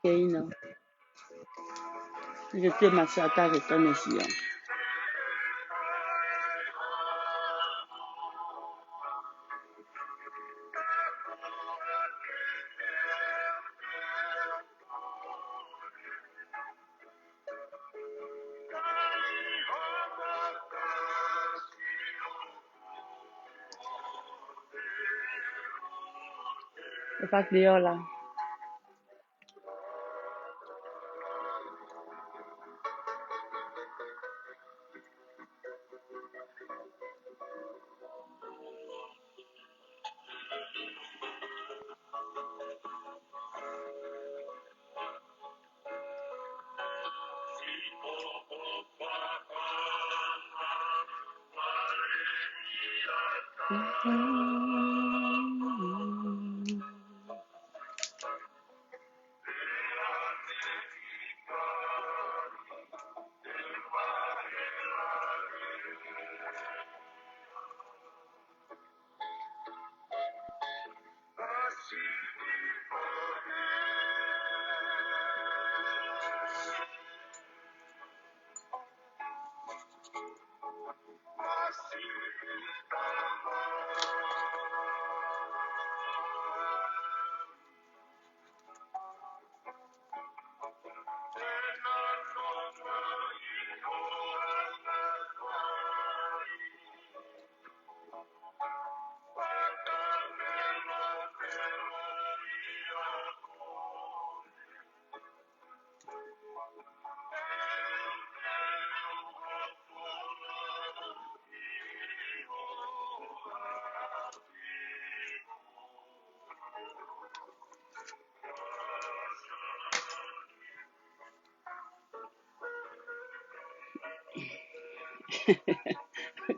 Makeino. Je te masaka que ton mission. C'est pas clair là.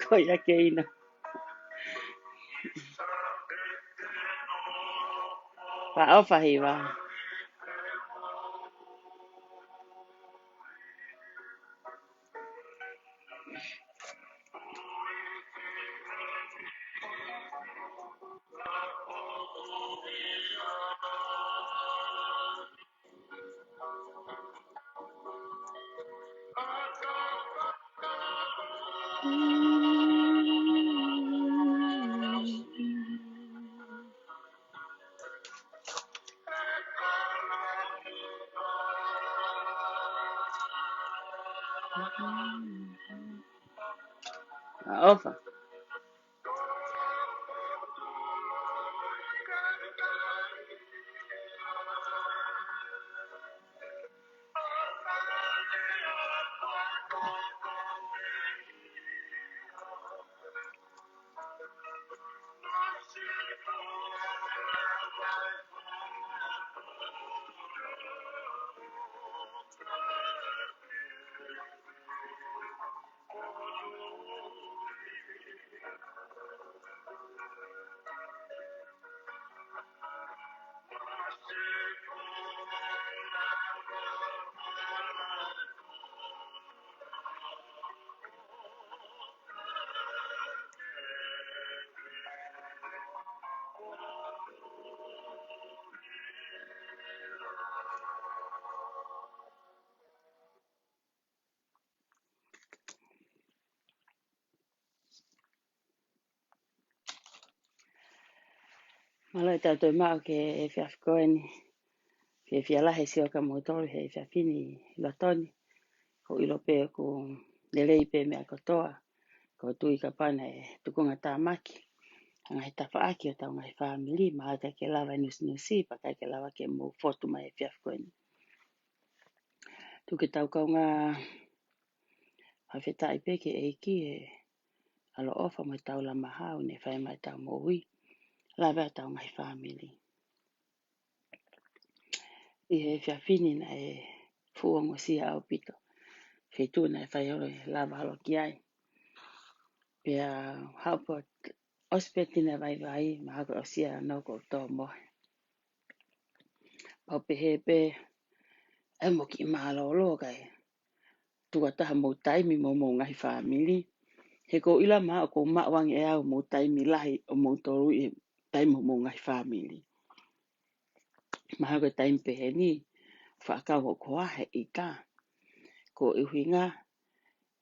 Koya Keino. Va ofa hiva. Va ofa. Malai tātou mao ke e whiawhikoeni. Ke whialahe sio ka motori he whiawhini latoni. Ko ilo pe ko lelei pe mea kotoa. Ko tui ka pana e tukunga tāmaki. Anga he tawhaaki o taunga he whamili. Maa ka ke lawa nusi pa kai ke lawa ke mo fotu mai e whiawhikoeni. Tu ke tau kaunga hawhetai pe ke eiki e alo ofa mo tau la mahau ne whai mai tau mo hui. Lawa taunga he whamili. I he whiawhini na e fuongo sia au pito. Whetū na e whai oro e lava halo ki ai. Pea haupo ospeti na vai vai ma hako o sia no ko tō mohe. Pau pe he pe e mo ki mahalo lo kai. Tua taha mo taimi mo ngahi whamili. He ko ila maa o ko maawangi e au mo taimi lahi o mo toru i taimi mo ngahi whamili. Ma hako taimi pe he ni whaakau o koa he i ka. Ko iwi ngā.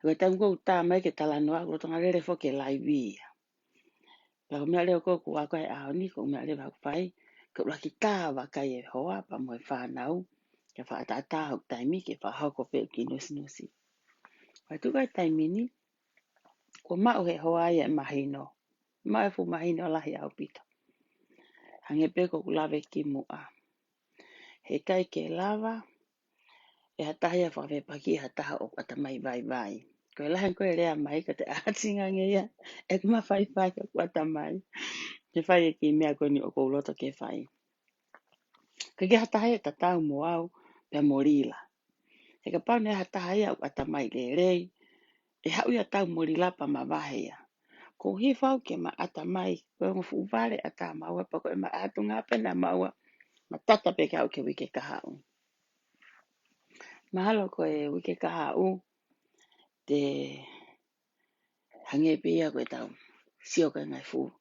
Ko taimi ko tā mai ke talanoa ko tonga rere fo ke lai wia. Pea mea leo ko wako e ao ni ko mea leo wako whai. Ko laki tā waka e hoa pa mo e whanau. Ke whaatata hau taimi ke whahau ko pe ki nusi. Wai tukai taimi ni. Ko mau he hoa ia mahino. Mau e fu mahino lahi au pito. Hange pe ko lawe ki mua. He kai ke lava. E hatahi a whawe paki hataha o kata mai vai vai. Ko e lahan ko e rea mai ka te ahatinga ngeia. E kuma whai whai ka kata mai. He whai e ki mea koni o kou loto ke whai. Ka ke hatahi e tatau mo au pe morila. He ka pau ne hatahi au kata mai le rei. E hau ia tau morila pa ma wahea. Ko hifau ke ma ata mai. Ko e ngofu uvare ata maua pa ko e ma atu ngape na maua. Ma tata pe ke au ke wike kahau. Mahalo ko e wike kahau. Te hange pe ia ko e tau. Sio ka ngai fu.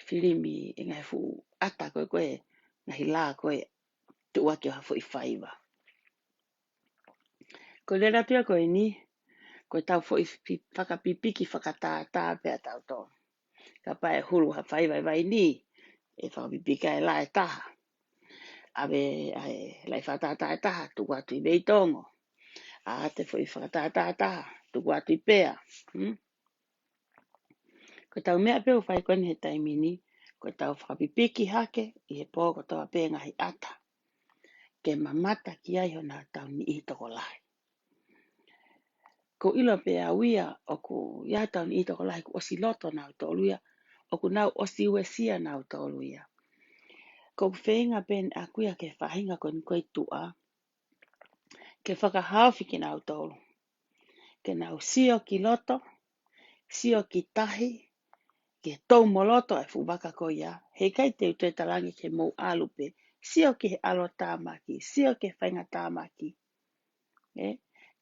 Filimi e ngai fu. Ata ko e ngahi la ko e. Tua ki o hafo i whaiva. Ko le rapia ko e ni. Ko e tau fo i whakapipiki whakatātā pia tau tō. Ka pae huru ha whaiva vai ni. E whakapipika e la e taha. Awe lai whatātā e taha. Tuku atu i veitongo. A te fo i whakatātā e taha. Tuku atu i pea. Ko tau mea peo whai koni he taimi ni. Ko tau whakapipiki hake. I he pō ko tau pēnga hi ata. Ke mamata ki ai hona tau ni i toko lai. Ko ilo pe a wia o ku ia tau ni i toko lai ku osi loto nau tōluia. O ku nau osi uesia nau tōluia. Ko whenga pen a kuia ke whahinga koni koe tua. Ke whakahawhi ki nau tōlu. Ke nau sio ki loto. Sio ki tahi. Ke tau moloto e fuwaka ko ia. He kai te utue talangi ke mou alupe. Sio ki he alo tāmaki. Sio ke whainga tāmaki.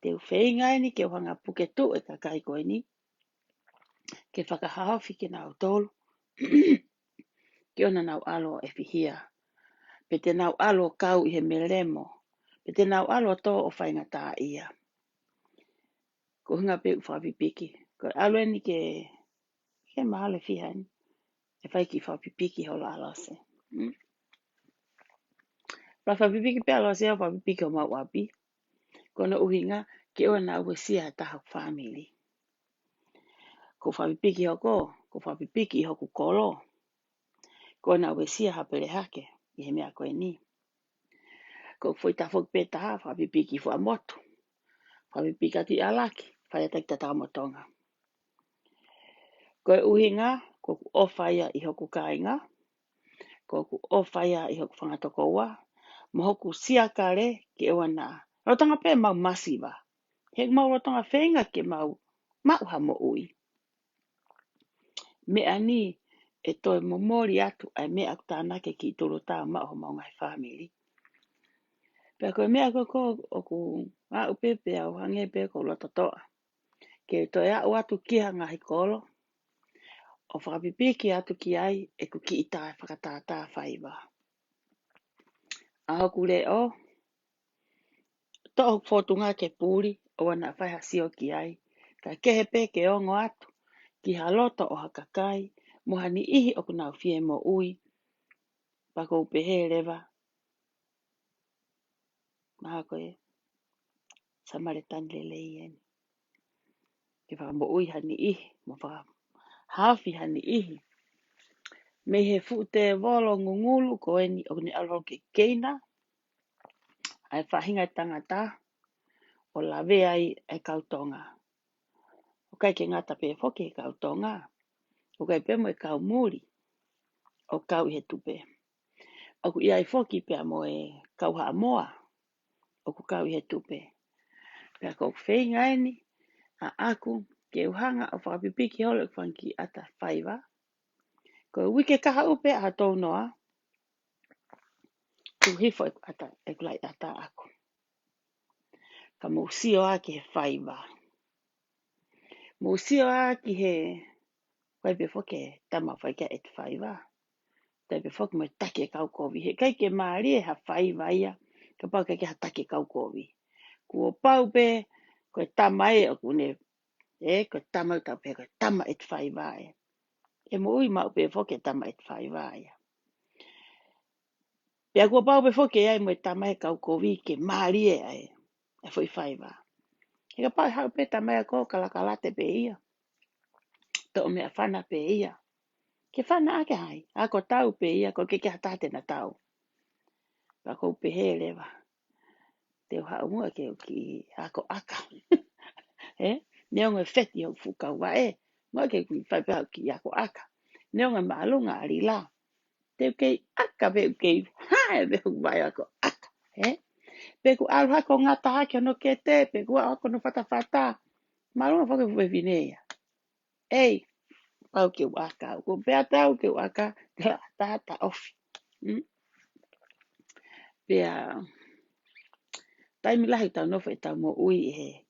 Te whenga ni ke whanga puke tu e kakai koe ni. Ke whakahawhi ki nau tōlu. Ke ona nau alo e whihia. Pe te nau alo kau i he melemo. Pe te nau alo tō o whainga tā ia. Ko hunga pe u whawipiki. Ko alo e ni ke mahale whiha ni. E whai ki whawipiki holo alo se. Pra whawipiki pe alo se au whawipiki o mau api. Ko na uhinga ke oa na ue sia taha whamili. Ko whawipiki hoko. Ko whawipiki hoku kolo. Ko na ue sia hapere hake. I he mea koe ni. Ko whaita whok pe taha whawipiki wha motu. Whawipiki ati alaki. Whai atak tata motonga. Ko e uhinga. Ko ku ofaya i hoku kainga. Ko ku ofaya i hoku whangatoko ua. Mo hoku siakare ke oa na. Rotanga pe mau masiva. Hek mau rotanga whenga ke mau mauha mo ui. Mea ni e toi momori atu ai mea aku tānake ki toro tā mauha mau ngai whamiri. Pea koe mea koko o ku au pepe au hange pe ko loto toa. Ke toi au atu kiha ngahi kolo. O whakapipiki atu ki ai e ku ki i tae whakatātā whaiva. A hoku le o. Tohu whotunga ke pūri o wana whaiha sio ki ai. Ka kehe pe ke ongo atu. Ki haloto o hakakai Mohani ihi o kuna fie mo ui. Pako pehe lewa. Maha koe. Samare tanle leien. Ke wha mo ui hani ihi. Mo wha hafi hani ihi. Me he fu te wolo ngungulu ko eni o ni alo ke keina. Ai whahinga tangata. O la vea ai kautonga. O kai ke ngata pe foke e kautonga. O kai pe mo e kau muri. O kau i he tupe. O ku iai foki pe mo e kau haa moa. O ku kau i he tupe. Pea ko whenga eni. A aku ke uhanga o whakapipiki hole whanki ata whaiva. Ko wike kaha upe a tau noa. Ku hifo e kulai ata aku. Ka mo sio a ki he whaiva. Mo sio a ki he wai pe foke tama whaika et whaiva. Tai pe foke mo take kau kovi. He kai ke maari e ha whaiva ia. Ka pau kai ke ha take kau kovi. Ku o pau pe ko tama e o kune. Ko tama tau pe ko tama et whaiva e. E mo ui mau pe foke tama et whaiva ia. Pea kua pau pe foke ai mo tama e kau kovi ke maari e ai. E foi whaiva. He ka pau hau pe tama e ko kalakalate pe ia. To o mea whana pe ia. Ke whana ake hai. Ako tau pe ia ko ke hatate na tau. Pa ko pe he lewa. Te o hau mua ke o ki ako aka. Neonga wheti au fukau wa e. Mua ke kui whaipe au ki ako aka. Neonga maalunga ari la. Te o kei aka pe o kei hae pe o vai ako aka. Pe ku alu hako ngata hake no ke te. Pe ku ako no whata. Maalunga whake fuwe vineia. Ei. Pau ke u aka. Ko pea tau ke u aka. Te la tata ofi. Pea. Taimi lahi tau nofa e tau mo ui he.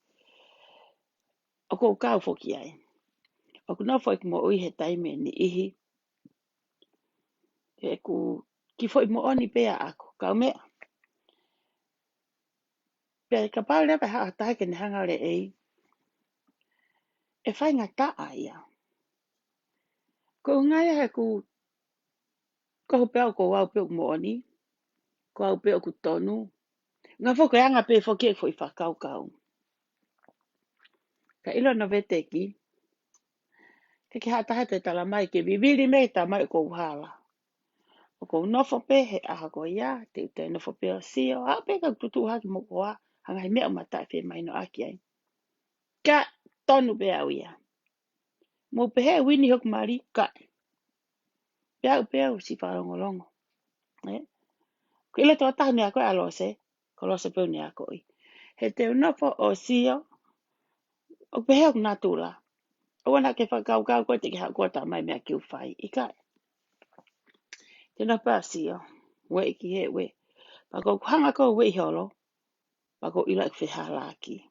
O ko kau foki ai. O ku nofa e mo ui he taimi ni ihi. E ku ki foi mo oni pea ako. Kau mea. Pea ka pau lewa haa tahe ke ne hanga le ei. E whai ngā taa ia. Ko ngai he ku. Ko pea o ko wau pea mo oni. Ko wau pea o ku tonu. Ngā foko e anga pea foki e foi whakau kau. Ka ilo no veteki. Ke haa tahe te tala mai ke viviri mei ta mai ko uhala. O ko nofo pe he aha ko ia, te ute nofo pe o sio, a pe ka tutu haki mo koa, hanga he mea o matai fe mai no aki ai. Ka tonu pe au ia. Mo pe he wini hoku mari, ka. Pe au si wharongolongo. Ko ila toa tahi ni a koe alose, ko lose pe ni a koe. He te nofo o sio, o pe he hoku natula. O wana ke whakau kau koe te ki hau kota mai mea kiu whai, i kai. Te nofo o sio, we iki he we. Pako hanga ko we holo, pako ila ik whihalaki.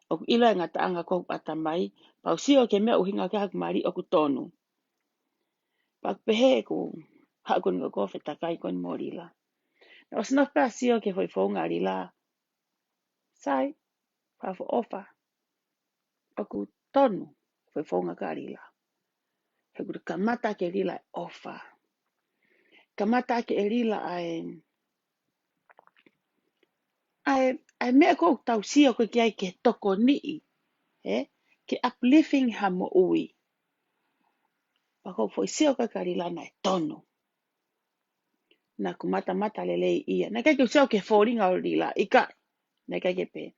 O ila ngata anga ko ata mai, pau sio ke mea uhinga ke haku mari o ku tonu. Pak pehe ku haku ngo ko whetakai kon morila. Na o sina pea sio ke hoi whaunga rila. Sai, pawho ofa. O ku tonu, hoi whaunga ka rila. He kuru kamata ke rila ofa. Kamata ke rila ai mea ko tau sio ko ki ai ke toko nii. Ke uplifting ha mo ui. Pako foi sio ka rila na tonu. Na ku mata lele ia. Na kai ku sio ke fōringa o rila, ika. Na kai ke pe.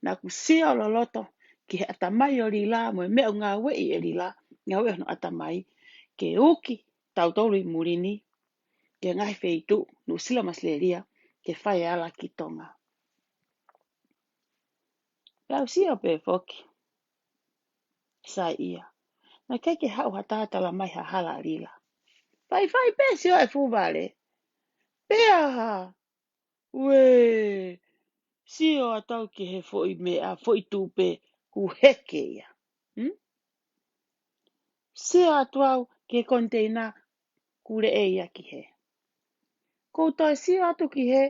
Na ku sio loloto, ki he atamai o rila, mo e mea ngā wei e rila, ngā wei no atamai, ke uki, tau tolu i murini, ke ngai wheitu, no sila masleria, ke whai ala ki tonga. Pau sio pe foki. Sai ia. Na kai ke hau hatatala mai ha hala rila. Whai pe sio e fūwale. Pea ha. Wee. Sio a tau ki he foi mea, foi tupe ku heke ia. Sio a tuau ke konteina kure e ia ki he. Koutou sio atu ki he,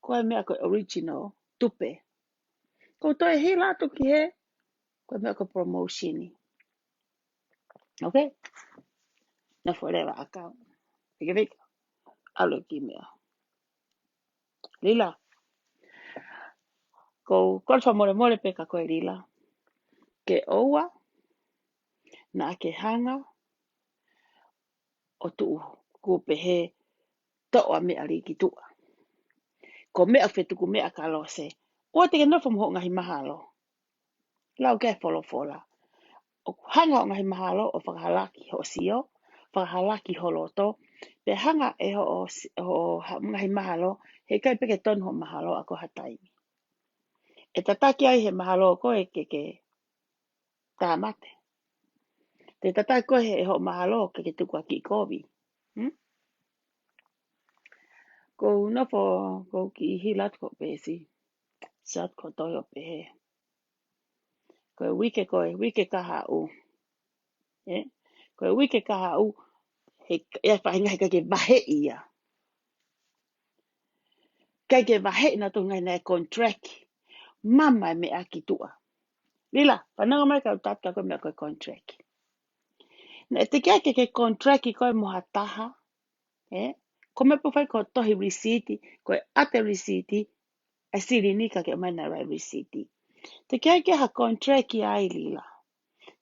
koe mea koe original, tupe. Koutou e hila atu ki he, koe mea koe promotioni. Okay? Na forever account. Ike vika. Alo kimea. Lila. Ko kolfa more peka koe lila. Ke oua na ke hanga o tuu kupehe toa mea li ki tua. Ko mea whetuku mea ka lose. Ua te ke nofa moho ngahi mahalo. Lau ke fola. O hanga o ngahi mahalo o whakahalaki ho sio. Whakahalaki ho loto. Pe hanga e ho ngahi mahalo. He kai peke tonu ho mahalo ako hataimi. E tataki ai he mahalo koe ke tāmate. Te tataki koe he ho mahalo ke tukua ki kovi. Ko nofo ko ki hilat ko pesi. Sat ko toyo pehe. Koe wike kaha u. Koe wike kaha u. He whahinga he kake vahe ia. Kake vahe na tu ngai nei contract. Mama me aki tua. Lila, whananga mai ka utata koe mea koe contract. Na te kia ke contract i koe moha taha. Ko me pufai ko tohi risiti. Koe ate risiti. A siri ni ka ke mana rai risiti. Te kia ke ha contract i ai lila.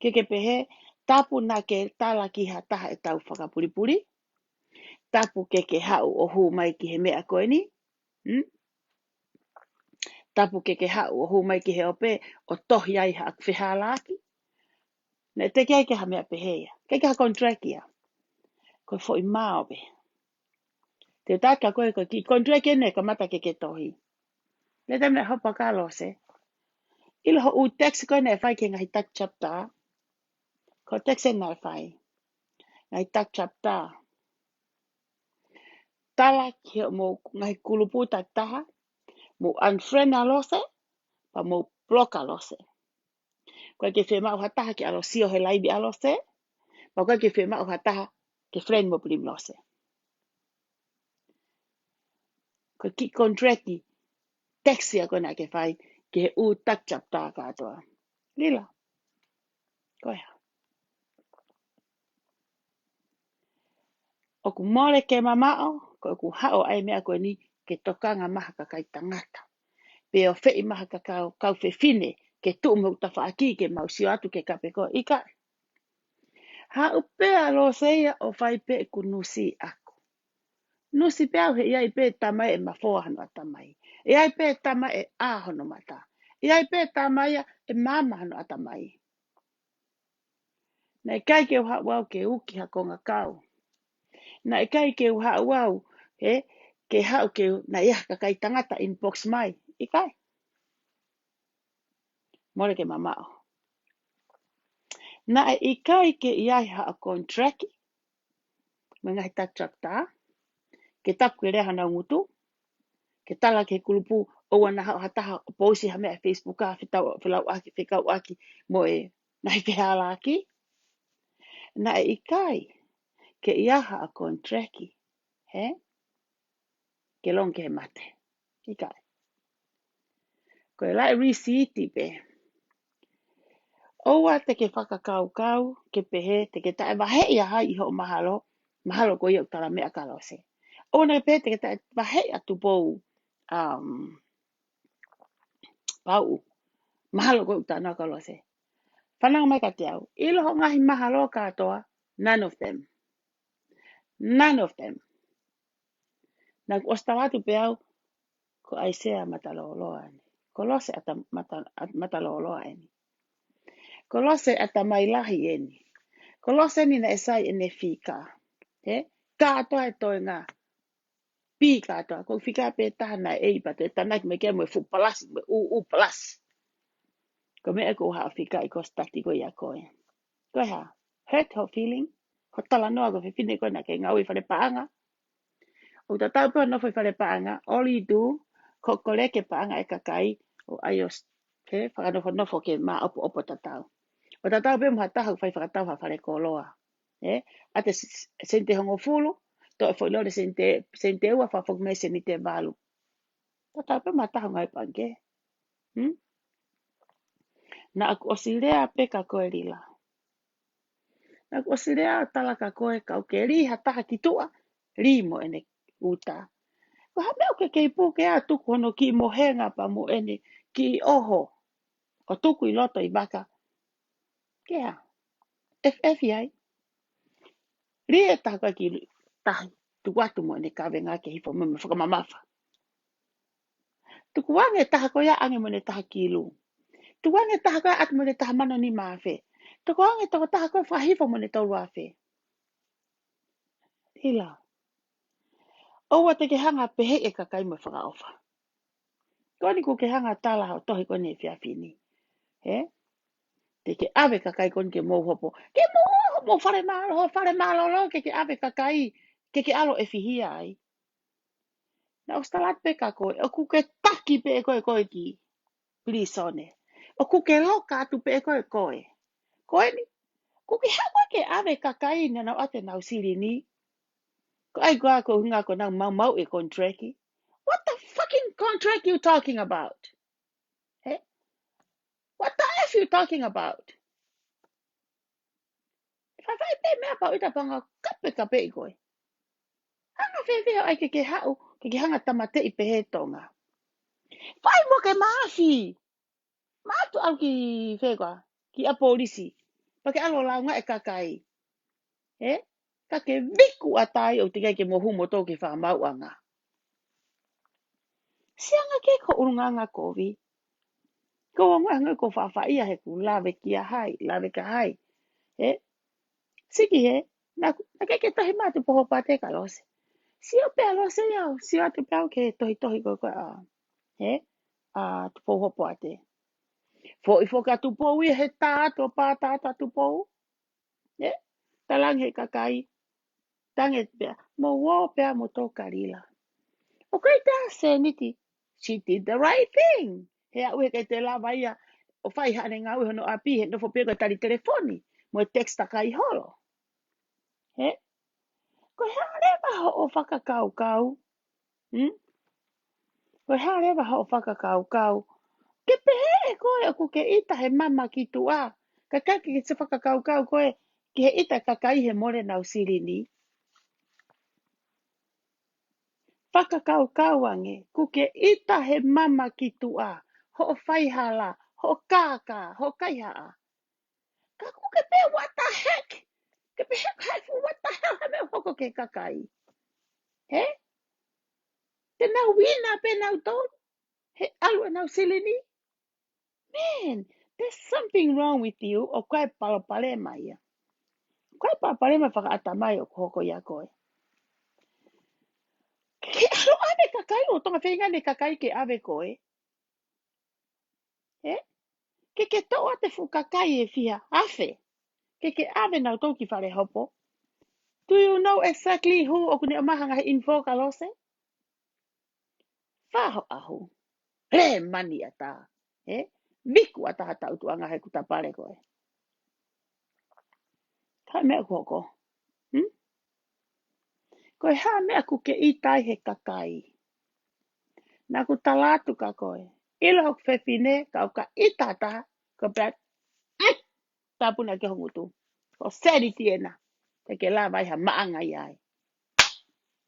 Ke pehe. Tapu na ke tala ki ha taha e tau whakapuripuri. Tapu ke hau o hu mai ki he mea koe ni. Tapu ke hau o hu mai ki he ope o tohi ai ha whihalaki. Ne te kia ke ha mea pehea. Ke ha contract ia. Koe fo i mao be. Te taka koe ki contract ne ka mata ke tohi. Le te mea hopa ka lose. Ilo ho u text koe ne whai ke ngahi tak chapta. Ko text e nai whai. Ngahi tak chapta. Tala ki mo ngahi kulupu tak taha. Mo unfriend a lose. Pa mo block a lose. Koe ke whema o hataha ki alo sio he laibi a lose. Pa koe ke whema o hataha ke friend mo prim lose. Koe ki contracti. Taxi a koe na ke whai. Ke he u tak chapta katoa. Lila. Koe ha. O ku mole ke mamao. Koe ku hao ai mea koe ni. Ke tokanga maha kakai tangata. Pe o whei maha kakao kau whewhine. Ke tuu mo utafa aki ke mausio atu ke kape koe. Ika. Ha upea lo seia o whai pe ku nusi ako. Nusi peau he iai pe tamai e mafoahano a tamai. Iai pe tamai e ahono mata. Iai pe tamai e mamahano a tamai. Na e kai ke uha wau ke uki hakonga kau. Na e kai ke uha wau ke hau ke na ia kakai tangata inbox mai. I kai. More ke mamao. Na e i kai ke iai ha a contract. Mengahi tak chapta. Ke tapu ke reha na ngutu. Ke tala ke kulupu o wana hataha o posi ha mea Facebook a whilau aki, whikau aki mo e nahi whihala aki. Na e i kai ke iaha a kontraki. Ke long ke he mate. I kai. Ko e lai risiti pe. Oua te ke whakakau ke pehe te ke tae wahe ia hai iho mahalo. Mahalo ko iau tala mea kalose. O na pehe te ke tae wahe atu pou pau. Mahalo ko iau tala kalose. Whananga mai ka te au. Ilo ho ngahi mahalo katoa. None of them. None of them. Na ku ostawatu pe au. Ko Aisea mataloloa ni. Ko lose ata mataloloa ni. Ko lose ata mailahi eni. Ko lose ni na esai ene fika. Katoa e toi ngā. Pi katoa. Ko fika pe tahana e ipa te tanak me kia mwe fu palasi. Me u palasi. Ko mea ko haa fika i ko stati ko ia koe. Koe haa. Hurt her feeling. Ko tala noa ko whiwhine koe na ke ngau i whare paanga. O ta tau pua nofo i whare paanga. All you do. Ko kore ke paanga e kakai. O aios. Whakanofo nofo ke maa opo ta tau. O ta tau pe mha tahu whai whakatau ha whare koloa. Ate sente hongo fulu. To e whailore sente ua whafok me se ni te valu. Ta tau pe mha tahu ngai pange. Na aku osirea peka koe rila. Na ko sirea talaka koe kau ke riha taha ki tua. Rimo ene uta. Ko ha meo ke pu ke a tuku hono ki mohenga pa mo ene ki oho. O tuku I loto I baka. Ke a. Efi ai. Rie taha koe ki tahi. Tuku atu mo ene kawe ngā ke hifo me whakamamafa. Tuku wange taha koe a ange mo ne taha ki lu. Tuku wange taha koe atu mo ne taha mano ni maafe. Tuku wange taha koe whahifo mo ne tau afe. Hila. O te ke hanga pehe e kakai mo whakaofa. Koni ko ke hanga tala hao tohi kone e whiawhini. He? Te ke awe kakai koni ke mou hopo. Ke mou whare malo lo ke awe kakai. Ke alo e whihia ai. Na o stalat pe kako. O ku ke taki pe e koe ki. Plisone. O ku ke loka atu pe e koe. Koe ni. Ku ke hawa ke awe kakai na nau ate nau siri ni. Ko ai goa ko hunga ko nau mau e kontraki. What the fucking contract you talking about? Hey? What the F you talking about? Whawhai pe mea pau ita panga kape I koe. Hanga whewheo ai ke hau, ke hanga tamate I pehe tonga. Whai mo ke maafi. Maatu au ki whekoa, ki a polisi. Pake alo launga e kakai. He? Ka ke viku atai o te kai ke mohu mo tō ke whamau anga. Sianga ke ko urunganga kovi. Ko wanganga ko whawhaia he ku lawe ki a hai, lawe ka hai. He? Siki he? Na ke tahi mātu poho pate ka lose. Sio pe lose iau. Sio atu pau ke tohi ko a. He? A tu poho pate. Fo I foka tu poho I he tāto pātata tu poho. He? Talang he kakai. Tange pea. Mo wo pea mo tō karila. O kai tā se niti. She did the right thing. He au he kai te lawa ia. O whai hane ngau hono api he nofo pego tari telefoni. Mo teksta kai holo. He? Ko rewa ho o whakakau. Ko rewa ho o whakakau. Ke pehe e koe o ku ke ita he mama ki tua. Ka kaki ke te whakakau koe. Ke he ita kakai he more nau sirini. Whakakau ange. Ku ke ita he mama ki tua. Ho o whaihala. Ho o kāka. Ho o kaihaa. Ka ku ke pe what the heck? Ke pehe kaifu what the hell he me hoko ke kakai. He? Te nau wina pe nau tōn. He alu nau sirini. Man, there's something wrong with you. O kai palopale mai. Kai palopale mai whakaatamai o hoko ia koe. Ke alo ave kakai o tonga whenga ne kakai ke ave koe. He? Ke toa te fu kakai e fia. Afe. Ke ave nau toki whare hopo. Do you know exactly who o kune o mahanga he info ka lose? Whaho ahu. He mani ata. He? Viku ata hata utuanga he kutapare koe. Kai mea koko. Koe ha mea ku ke itai he kakai. Nā ku talatu ka koe. Ilo hok whewhine ka o ka itata. Ko pēr. Tāpuna ke hongutu. Ko seri tiena. Te ke la vai ha maanga i ai.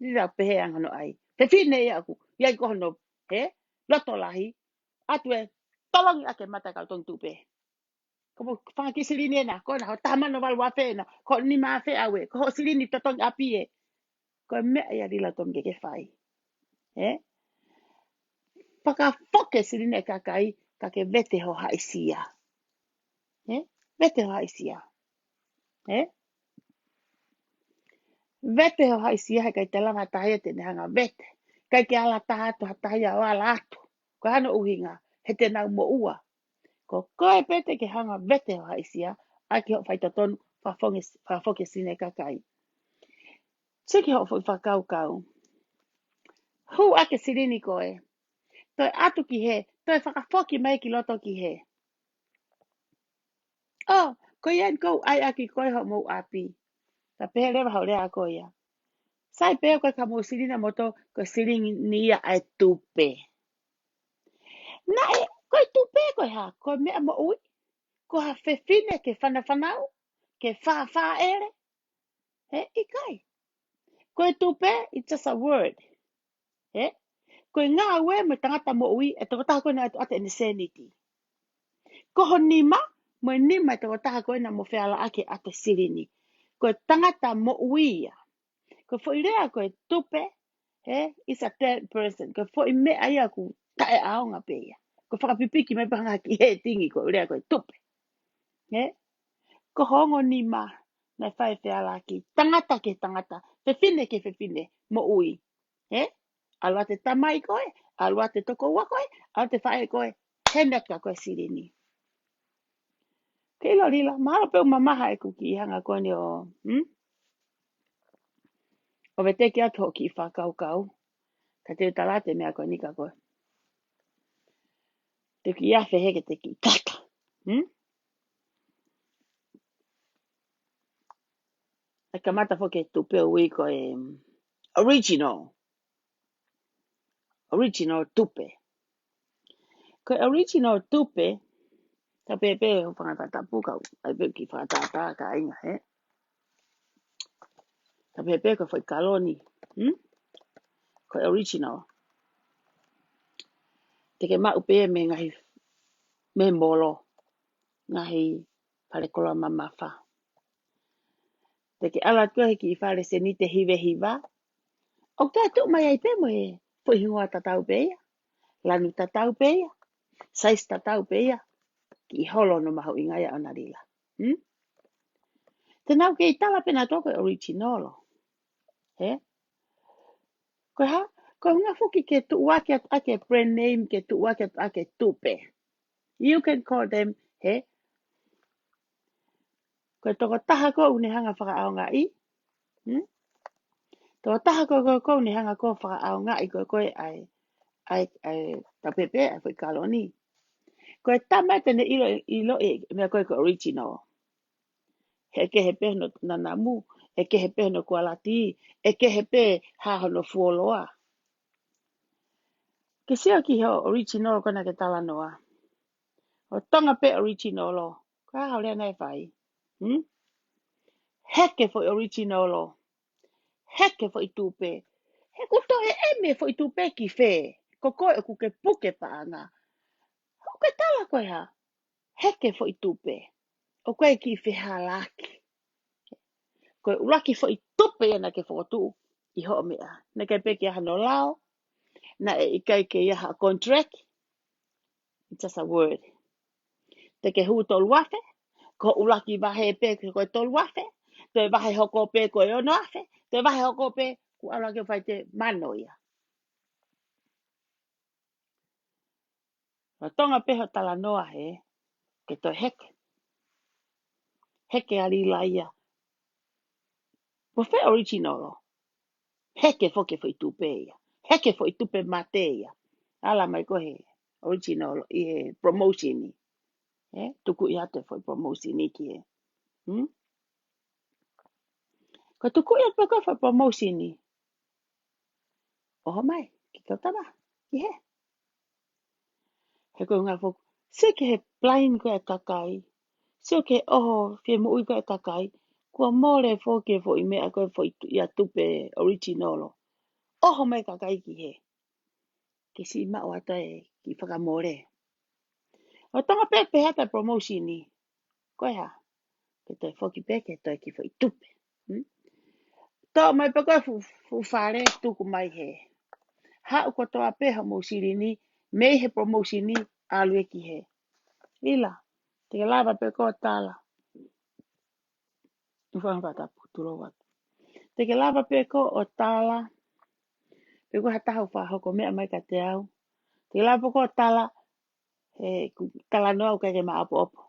Nira pehe angano ai. Whewhine i aku. Iai kohono. He? Loto lahi. Atu e. Tolongi ake mata kau tong tupe. Ko mo whaki sirini ena. Ko na ho tamano walu a whena. Ko ni maa whe awe. Ko ho sirini totong api e. Ko mea ia rila tong ke whai. He? Whakafoke sirini e kakai. Ka ke vete ho haisia. He? Vete ho haisia. He? Vete ho haisia he kai te langa tahi te nehanga vete. Kai ke ala tahatu hatahi a ala atu. Ko hano uhinga. He te nau mo ua. Ko koe pete ke hanga vete ho haisia. Aki ho whaita tonu whafoke sine kakai. Siki ho whakau. Hu ake sirini koe. Toi atu ki he. Toi whakafoki mai ki loto ki he. Oh, ko ien kou ai aki koe ho mou api. Ta pehe rewa hau rea koe ia. Sai pehe koe ka mou sirina moto ko sirini ia ai tupe. Na e, koe tupe koe ha. Koe mea mo ui. Ko ha whewhine ke whanawhanau. ke wha ere, he, I kai. Koe tupe, it's just a word, he. Koe ngā ue me tangata mo ui, e toko taha koe na atu ate insanity. Koho nima, mo nima e toko taha koe na mo whiala ake ate sirini. Koe tangata mo ui ia. Koe fo irea koe tupe, he, is a third person. Koe fo I mea ia ku tae aonga pe ia. Koe whakapipiki me pahanga ki he tingi koe irea koe tupe. He, ko hongo nima na whai whiala ki tangata ke tangata. Whewhine ke whewhine mo ui. He, alua te tamai koe, alua te toko ua koe, alua te whae koe, heneka koe sirini. Ke ilo rila, mahalo peo mamaha e kuki hanga koe ni o, o veteke atu hoki I whakaukau. Ka te utalate mea koe nika koe. Te ki awhi heke te ki kaka. E ka mata fo ke tupeo ui koe original. Original tupe. Koe original tupe, ta pepe o whangata pukau. Ai pe ki whakatata ka inga, he. Ta pepe koe whai kaloni. Koe original. Te ke mau pe me ngahi me molo. Ngahi parekola mamafa. Te ke ala tue ki whare se ni te hive hiva. O ka tu mai ai pe mo e. Fui hingoa tatau pe ia. Lanu tatau pe ia. Sais tatau pe ia. Ki holo no maho inga ia ona rila. Te nau ke I tala pena toko originalo. He? Koe ha? Koe ngā fuki ke tu wake ake brand name ke tu wake ake tupe. You can call them, he? Koe toko taha ko une hanga whakaao ngā I. Toko taha ko une hanga ko whakaao ngā I koe ai tapepe ai whai kaloni. Koe tamai tene ilo e mea koe original. He ke he pehno nanamu, he ke he pehno kualati, he ke he pe hahono fuoloa. Ke sia ki ho original kona ke tala noa. O tonga pe original lo. Ka hao lea nai whai. Heke fo original lo. Heke fo I tupe. He kuto he eme fo I tupe ki whe. Ko koe o kuke puke paanga. Ho ke tala koe ha. Heke fo I tupe. O koe ki whe halaki. Koe ulaki fo I tupe ena ke whotu. I ho mea. Na kai peke aha no lao. Na e kai ke iaha contract. It's just a word. Te ke hu tolu wafe. Ko ulaki wahe pe koe tolu wafe. Te wahe hoko pe koe ono wafe. Te wahe hoko pe ku ala ke whai te mano ia. Na tonga peho tala noa he. Ke toi heke. Heke ari la ia. Mo fe original lo. Heke fo ke fo I tupe ia. Heke fo I tupe mate ia. Ala mai kohe original lo. I he promotion ni. Tuku I ate fo promotion ni ki he. Ko tuku I ate fo promotion ni. Oho mai. Ki kautama. Ki he. He koe ngā fo. Se ke he plain koe kakai. Se ke oho fie mo ui koe kakai. Kua mole fo ke fo I mea koe fo I a tupe original lo. Oho mai kakai ki he. Ke si mao ata e ki whakamore. O tonga pepe hata promotion ni. Koe ha. Ke toi whoki peke toi ki fo I tupe. Tō mai pe koe fu whare tuku mai he. Ha uko toa peha mo siri ni. Mei he promotion ni alue ki he. Lila. Te lava pe koe tala. Whangata puturo watu. Te ke lava pe koe o tala. Pe koe hatahu whahoko mea mai ka te au. Te lava pe koe tala. He tala noa uka ke maa opo opo.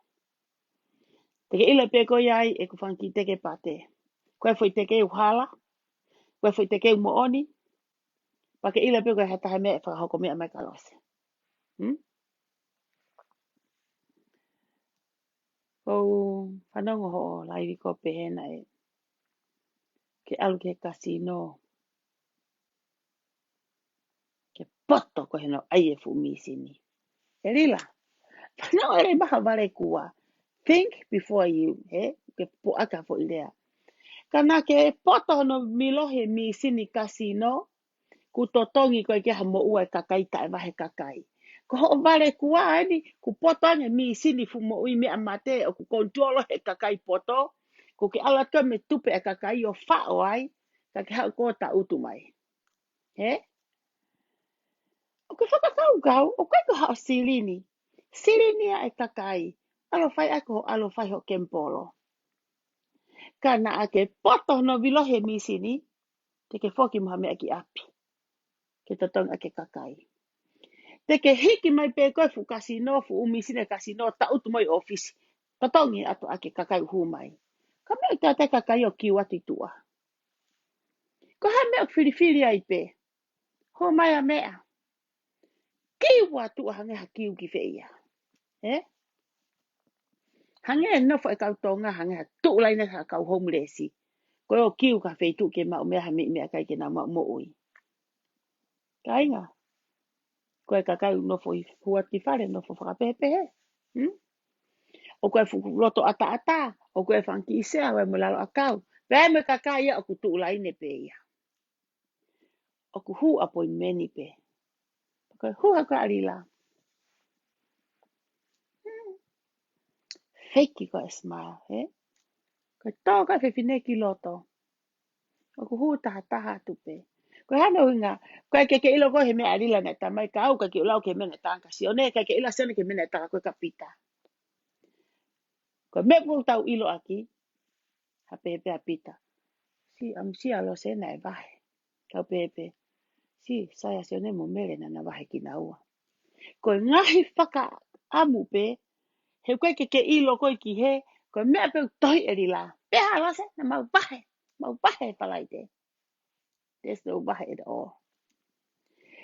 Te ke ila pe koe iai e ku whanki teke pate. Koe fwoi teke uhala. Koe fwoi teke umooni. Pa ke ila pe koe hataha mea e whahoko mea mai ka lose. Kou whanongo ho laiwi ko pehena e. Ke alu ke kasino. Ke poto ko heno aie fu misini. E rila. Whanongo ere maha wale kua. Think before you, he? ke poaka fo ilea. Kana ke poto no milohe mi sini kasino, ku totongi koe ke hamo ua kakai tae wahe kakai. Ko ho vale kua ni, ku potongi mi sini fu mo ui me amate o ku kontrolo he kakai poto, ku ke ala ke me tupe e kakai o whao ai, ka ke hao kota utu mai. He? O ke whakakau kau, o koe ko hao silini. Silini a e kakai. Alo whai ako alo whai ho kempolo. Kana ake poto no vilohe mi sini, te ke whoki maha mea ki api. Ke totonga ake kakai. Te ke hiki mai pe koe fu kasino, fu umisine kasino, ta utu mai ofisi. Totongi ato ake kakai hu mai. Ka mea te kakai o kiu ati tua. Ko ha mea whiriwhiri ai pe. Ho mai a mea. Kiu atu hange ha kiu ki whia. Eh? Hange no fo e kau tonga hange ha tu laina ha kau homelessi. Koe o kiu ka wheitu ke mau mea ha mea kai ke na mau mo ui. Ka inga. Koe kakai no fo i huati whare no fo whakapehe. O koe fuku loto ata. O koe whanki isea wai mo lalo akau. Pea me kakai ia o ku tu laine pe ia. O ku hu apoi meni pe. Koe hu haka arila. Feiki koe smile. Koe tō kai whiwhine ki loto. O ku hu taha tupe. Koe hana uinga. Koe ke ilo koe he mea arila ne tamai ka au ka ki ulau ke mene tanka si. O ne ke ila sene ke mene taka koe ka pita. Koe me pulu tau ilo aki. Ha pepe a pita. Si alo sena e vahe. Kau pepe. Si saya se ne mo mele na vahe ki na ua. Koe ngahi whaka amu pe. He koe ke ilo koe ki he. Koe mea pe toi erila. Peha alase na mau vahe. Mau vahe palaite. There's no vahe at all.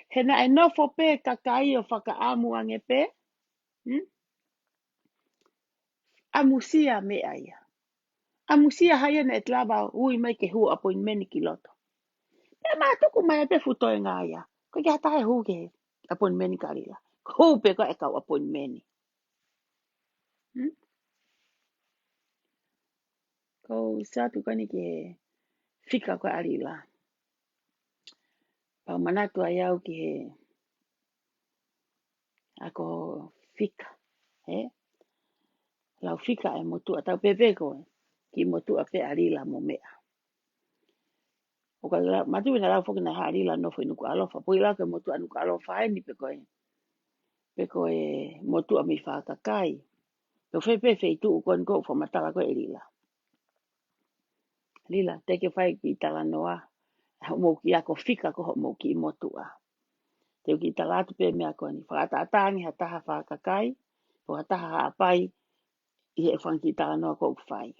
He na e nofo pe kakai o whaka amu ange pe. Amusia mea ia. Amusia haia na et lava ui mai ke hu apo in meni ki loto. Pe maa tuku mai pe futoe ngā ia. Koe ke hatahe hu ke apo in meni karila. Hu pe koe e kau apo in meni. Ko satu kani ke fika koe arila. Pau manatu ai au ki he ako fika. Lau fika e motua tau pepe koe. Ki motua pe arila mo mea. O ka matu na lau foki na arila no foi nuku alofa. Pui lau ke motua nuku alofa ai ni pe koe. Pe koe motua mi whakakai. Pe whepe wheitu koe ko wha matala koe rila. Lila, teke whai ki tala noa. Mo ki ako fika ko mo ki motua. Te ki tala atu pe mea koe ni. Whakataatangi ha taha whakakai. Po ha taha ha apai. I he whanki tala noa ko whai.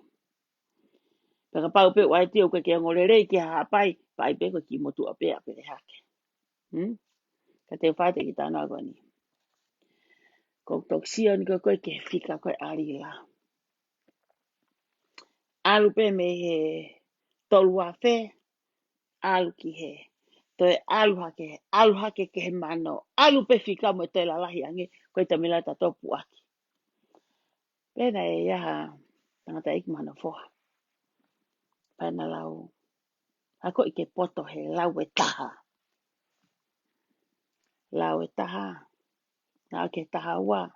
Peka pau pe wai teo koe ke ngore rei ki ha apai. Pai pe koe ki motua pe a pere hake. Ka te whai te ki tala noa koe ni. Ko tok sion koe ke fika koe arila. Alu pe me he tolu a whe. Alu ki he. Toi alu hake ke he mano. Alu pe fika mo te la lahi ange. Koe ta mila ta topu aki. Pena e iaha tangata ik mana foha. Pena lau. Ako ike poto he lau e taha. Lau e taha. Nga ke taha ua.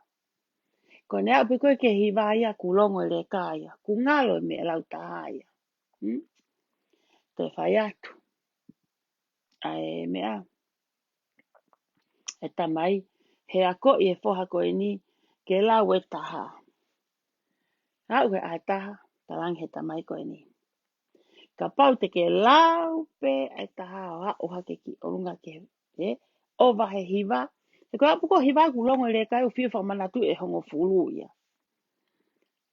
Ko ne au pe koe ke hiwa ia kulongo le kaya. Ku ngalo me lau taha ia. Toi whai atu. Ai mea. E tamai. He ako i e foha koe ni. Ke lau e taha. Au he ai taha. Talang he tamai koe ni. Ka pau te ke lau pe ai taha o hake ki orunga ke. O wahe hiwa. E koe apu ko hiwa kulongo le kai o whiu whamanatu e hongo fulu ia.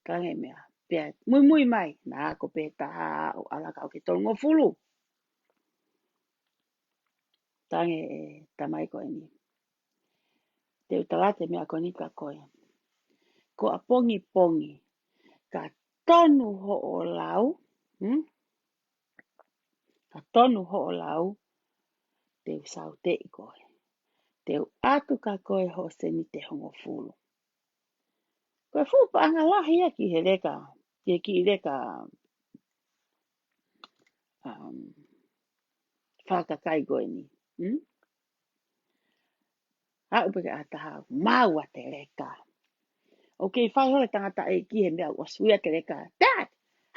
Kange mea. Pea mui mai. Nā ko pe taha o alaka o ke tongo fulu. Tange e tamai koe ni. Te utalate mea koe ni ka koe. Ko a pongi pongi. Ka tonu ho o lau. Ka tonu ho o lau. Te usau te i koe. Te atu ka koe ho se ni te hongo fulu. Koe fupa anga lahi aki he reka. Tie ki leka whakakai koe ni. Hau peke ataha mau te leka. Okay, whai hoi tangata e ki he mea wasuia te leka. Dad,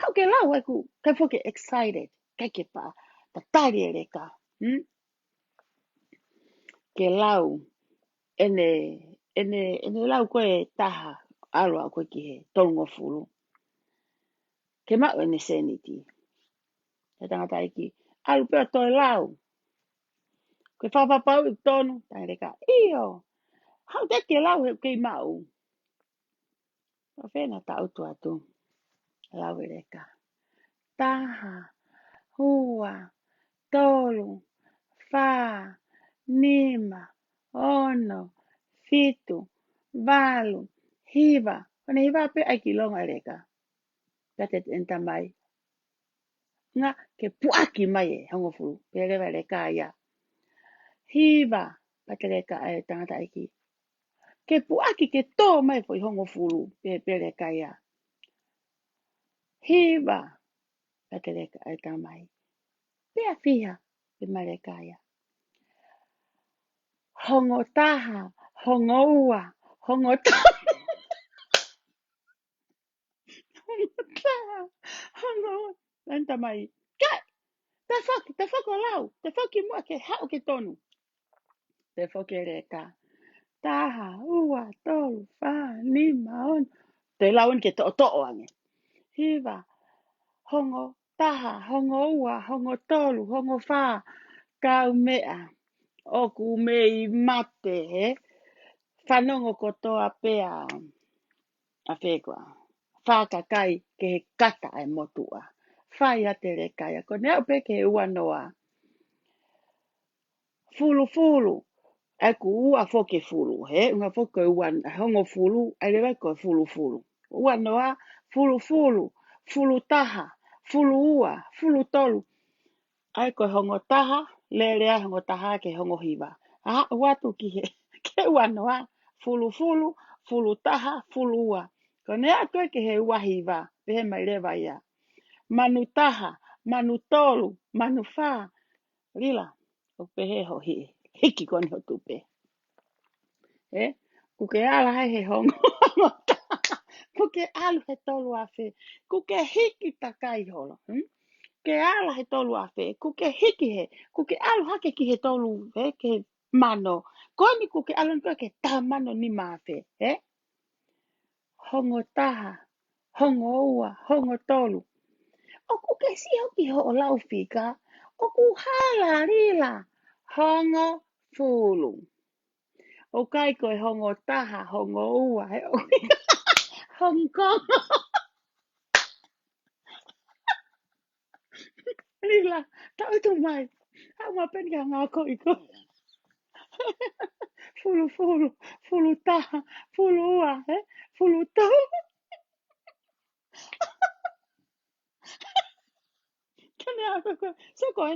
hau ke lau e ku kai whoke excited. Kai ke pa, ta tari e leka. Ke lau, ene lau koe taha aroa koe ki he tongo fulu. Ke mau ene seniti. He tangata e ki, alu pia toi lau. Koe whawapau i tonu, tai leka, iyo. Hau te ke lau he kei mau. O whena ta utu atu. Lau e leka. Taha, hua, tolu, wha, nima, ono, fitu, walu, hiva. Pane hiva pe aiki longa e leka. Kate enta mai. Nga ke puaki mai e hongo fulu. Pe lewa leka ia. Hiva. Pate leka e tangata aiki. Ke puaki ke tō mai fo i hongo fulu. Pe leka ia. Hiva. Pate leka e tangata mai. Pea fiha. Pe mai leka ia. Hongo taha. Hongo ua. Hongo taha. Hongo taha. Hongo ua. Enta mai. Kai. Te whako lau. Te whaki mua ke hao ke tonu. Te whake leka. Taha, ua, tolu, wha, lima, on. Te laun ke to'o ange. Hiva, hongo, taha, hongo ua, hongo tolu, hongo wha, kau mea. Oku mei mate, he. Whanongo kotoa pea. A whekoa. Whakakai ke he kata e motua. Whai a te rekaya. Ko nea upe ke he uanoa. Fulu fulu. Aku ua foke fulu, he, unga foke uan, hongo fulu, ai lewa ko fulu fulu. Ua noa, fulu fulu, fulu taha, fulu ua, fulu tolu. Ai ko hongo taha, lelea hongo taha ke hongo hiva. Watu ki he, ke ua noa, fulu fulu, fulu taha, fulu ua. Ko nea koe ke he ua hiva, pehe mai lewa ia. Manu taha, manu tolu, manu wha. Lila, o pehe ho hi, hiki koni ho tupe. Kuke ala he hongo. Kuke alu he tolu afe. Kuke hiki takai holo. Ke ala he tolu afe. Kuke hiki he. Kuke alu hake ki he tolu. Ke mano. Koni kuke alu ntua ke ta mano ni maafe. Hongo taha. Hongo ua. Hongo tolu. O kuke si hoki ho o lau fika. O ku hala rila. Hongo fulu. O kai koe hongo taha, hongo ua. Hong Kong. Lila, tau tu mai. Hau ma pen ka ngā koi ko. Fulu fulu, fulu taha, fulu ua, fulu tau. Kene a koe koe. So koe,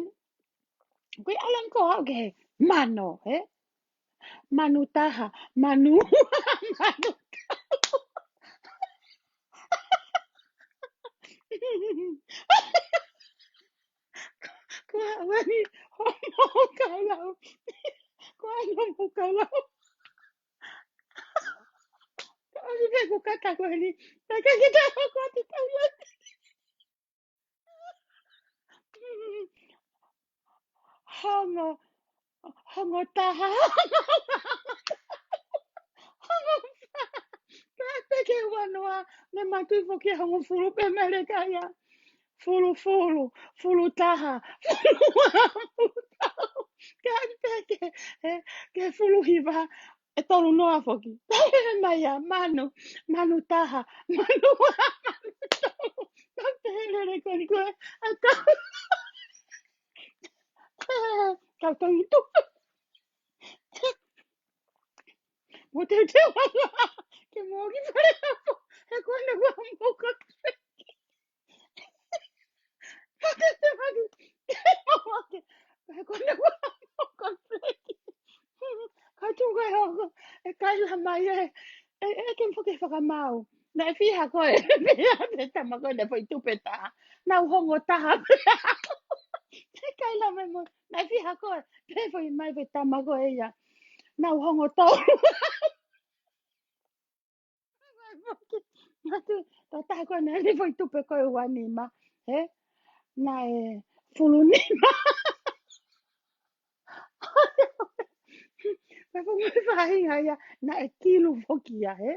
koe alam ko hau ke mano, Manu taha, manu ua, manu. Kua wani, homo kaulau. Kua homo kaulau. Kau ni ku kata koe ni. Taka kita aku ati tau lagi. Hongo, hongo taha, hongo peke wanoa, me matui foki hongo fulu pe mele kaya. Fulu fulu, fulu taha, fulu wa, fulu tahu. Kan peke, ke fulu hiva, e tolu noa foki. Tahe maya, manu, manu taha, manu wa, manu tahu. Kan peke lere koni koe, a kau, kau tongi tu. Mo te wanoa, ke mogi pare hapo, e kone wa moko. Te wagi, e kone wa moko. Kai tu kai hoko, e kai la mai e ken foke whakamau. Nai fiha koe. Pea tama koe ne foi tupe taha. Nau hongo taha. Te kai la me mo. Nai fiha koe. Pe foi mai pe tama koe ia. Nau hongo tau. Matu. Ta taha koe ne foi tupe koe wani ma. He? Nai fulu ni ma. Me foi mai fahinga ia. Nai kilu foki ia he.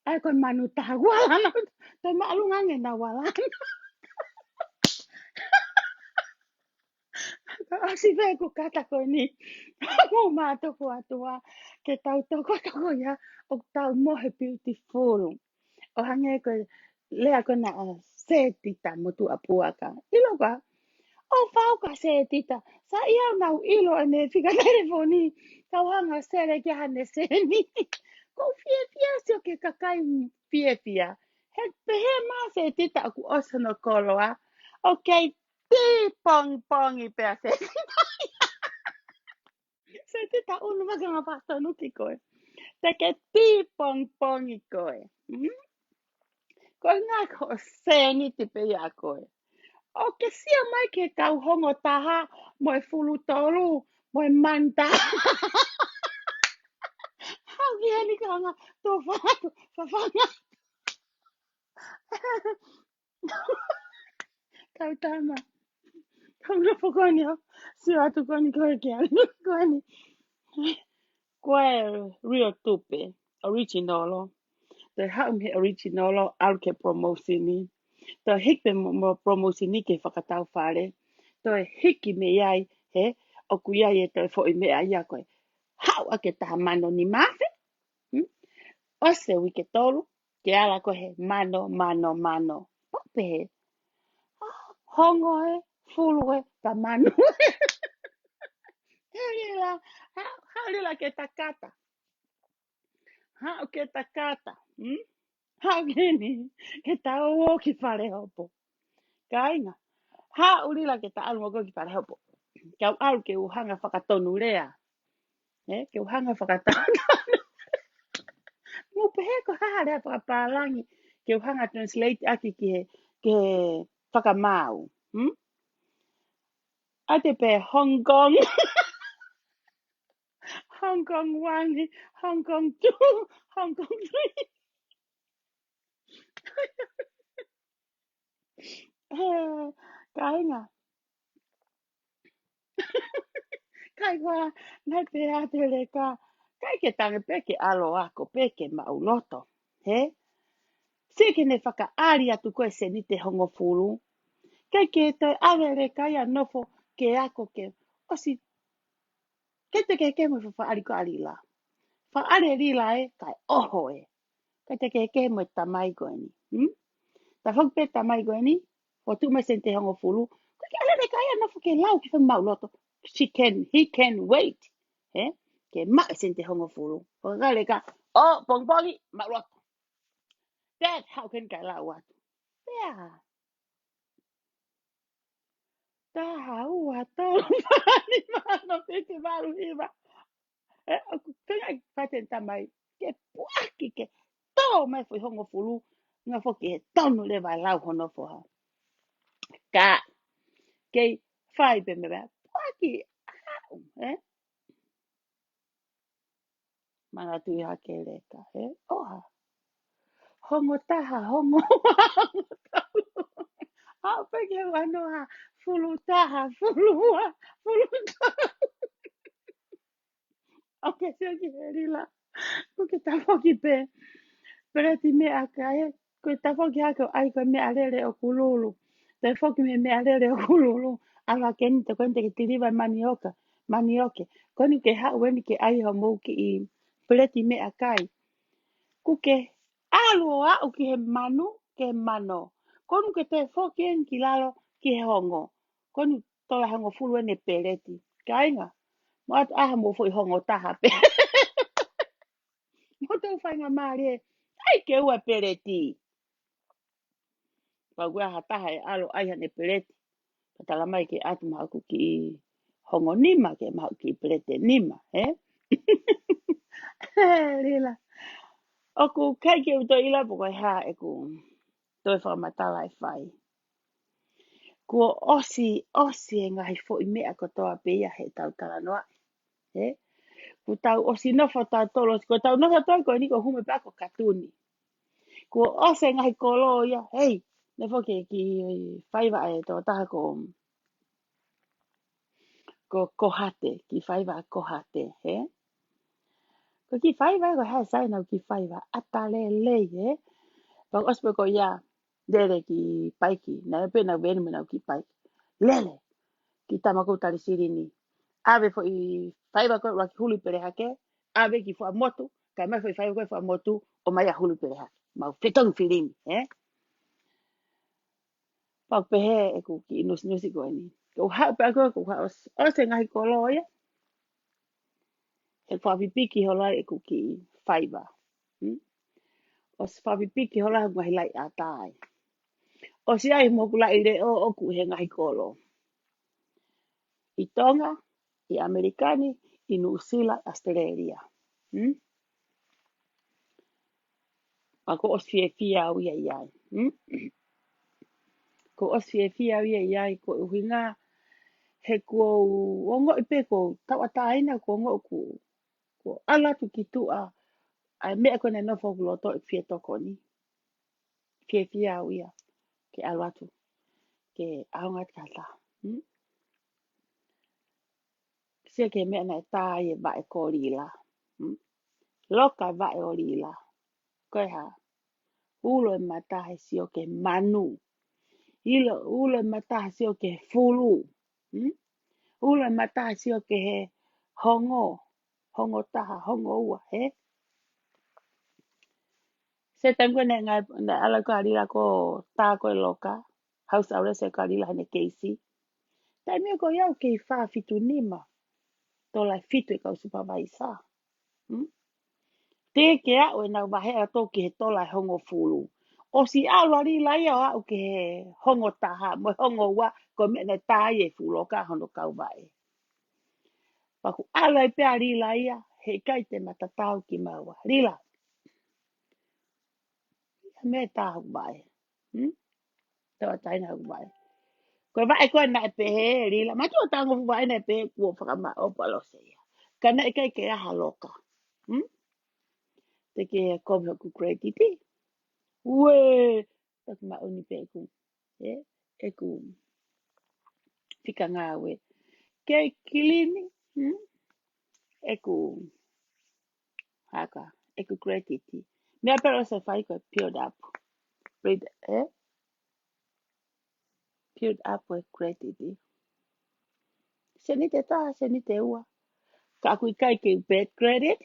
Ai koe manu taha wala. Toi maalunga nge na wala. Si ve ku kata ko ni mo ma to ko atua ke tau toko ya o tau mo he beautiful o hange ko lea ko na se tita mo tu apuaka ilo ka o fau ka se tita sa ia na ilo ane fika telefoni ka hanga se le ke hane se ni ko fie fie se ke kakai fie fie he ma se tita ku osano koloa okay pi pong pong i pe se se tita unu maka ngapasta nuki koe teke pi pong pong i koe ko ngā ko se ni te pe a koe o ke sia mai ke tau hongo taha mo e fulu tolu mo e manta hau ki heni ka nga tō whātu whawhanga kau tama kau na whakoni o si atu koni koe ki anu koni koe rio tupe originalo te hau me originalo au ke promosini to hikpe mo promosini ke whakatau whare to hiki me iai he o kuia e te fo i me ai a koe hau ake taha mano ni mawhi o se wike tolu ke ala ko he mano mano mano pope he hongo he fulu he ka mano Helila, halila ke takata. Ha ke takata. Ha geni ke tau o ki whare hopo. Kainga. Ha ulila ke ta alu mo ki whare hopo. Kau alu ke uhanga whakatonu rea. Ke uhanga whakatonu. Mo pehe ko haha rea whakapalangi. Ke uhanga translate aki ke whakamau. Ate pe Hong Kong. Hong Kong 1, Hong Kong 2, Hong Kong 3. Kainga. Kai kwa na te atele ka. Kai ke tange peke alo ako peke mauloto. He? Sike ne whaka ari atu koe se ni te hongo furu. Kai ke te awele kai a nofo ke ako ke. Osi, ke te ke mo wha ari ko ari la. Wha ari ri la e, kai oho e. Kai te ke mo tamai koe ni. Ta whak pe tamai koe ni. O tu me sen te hongo furu. Kai ke awele kai a nofo ke lau ki wha mauloto. He can wait. He? Ke mak sen te hongo furu. O gale ka, pong pongi, mak lot. Dad, how can ka la wat? Yeah. Ta hau wa to. Ni ma no te te malu iba. Aku tenga paten tamai. Ke puaki ke to mai foi hongo furu. Nga fo ke tonu le vai lau hono fo ha. Ka ke fai be me ba. Puaki. Eh? Mana tu ha ke le ka. Oha. Hongo taha, hongo. Apa ke wano ha fulu taha fulu wa fulu okay so ki rila ko ke ta foki pe pero ti me akae ko ta foki ha ko ai ko me alere o kululu te foki me alere o kululu ala ken te kwente ke tiriva manioke koni ke ha weni ke ai ho mo ki i pero ti me akai kuke alu a o ki he manu ke mano konu ke te foki en ki lalo ki he hongo konu tola hongo fulu ene peleti kainga mo at aha mo foi hongo taha pe mo to fanga mare ai ke ua peleti pa gua ha taha e alo ai hane peleti tala mai ke atu ma ku ki hongo nima ke ma ki pelete nima Lila Oku kai ke uto ila po kai ha e ku toi whamatala e whai. Kua osi e ngahi fo I mea kotoa pia he tau tala noa. He? Ku tau osi nofa tau tolo. Ko tau nofa toi ko ni ko hume pa ko katuni. Kua ose ngahi kolo ia. Hei, ne fo ke ki whaiva e tō taha ko kohate. Ki whaiva kohate. He? Ko ki whaiva ko hea sai nau ki whaiva. Ata le le he? Pag ospe ko ia. Lele ki paiki. Na e pena veni me nau ki paiki. Lele. Ki tamako tali sirini. Ave fo I whaiva ko waki hulu pere hake. Ave ki fo motu. Kai mai fo I whaiva ko fo motu. O mai a hulu pere hake. Mau whetong whirini. He? Pag pehe e ku ki nusi ko ni. Ko hau pe ako ko hau. Ose ngahi kolo ia. E whawipiki hola e ku ki whaiva. Os whawipiki hola ngahi lai a tai. O si ai moku lai re o ku he ngahi kolo. I Tonga, I Amerikani, I New Zealand, Australia. Ako os fia au ia iai. Ko os fia au ia iai ko uhinga he ko ongo I pe ko tawa taina ko ongo ko ala tu ki tua ai mea ko ne no fo loto I fia toko ni. Fia au ia ke alatu ke aunga kata. Sia ke mea na ta e ba e ko rila. Loka ba e o rila. Koe ha. Ulo e mata he sio ke manu. Ulo e mata he sio ke fulu. Ulo e mata he sio ke he hongo. Hongo taha, hongo ua, he? Se tango ne ngai ala ko rila ko ta ko loka. House aure se ka rila hane keisi. Tai mea ko iau ke wha fitu nima. Tō lai fitu e kau supervisa. Te ke au e nau mahea tō ki he tō lai hongo fulu. O si awa ri lai au au ke he hongo taha, mo hongo ua, ko me ne tai e fulo ka hono kau vai. Paku ala I pea ri lai ia, he kai te matatau ki maua. Rila. Me tahu vai. Tawa taina hu vai. Ko vai ko na pe he rila. Ma tu tango vai na pe ko whakama o palo se ia. Kana I kai ke aha loka. Te ke komio ku krediti. Ue. Tak ma uni pe ku. E ku. Fika ngā we. Ke kilini. E ku. Haka. E ku krediti. Mea pero se fai ko peeled up. Peeled up with krediti. Se ni te taha, se ni te ua. Ka kui kai ke bad credit.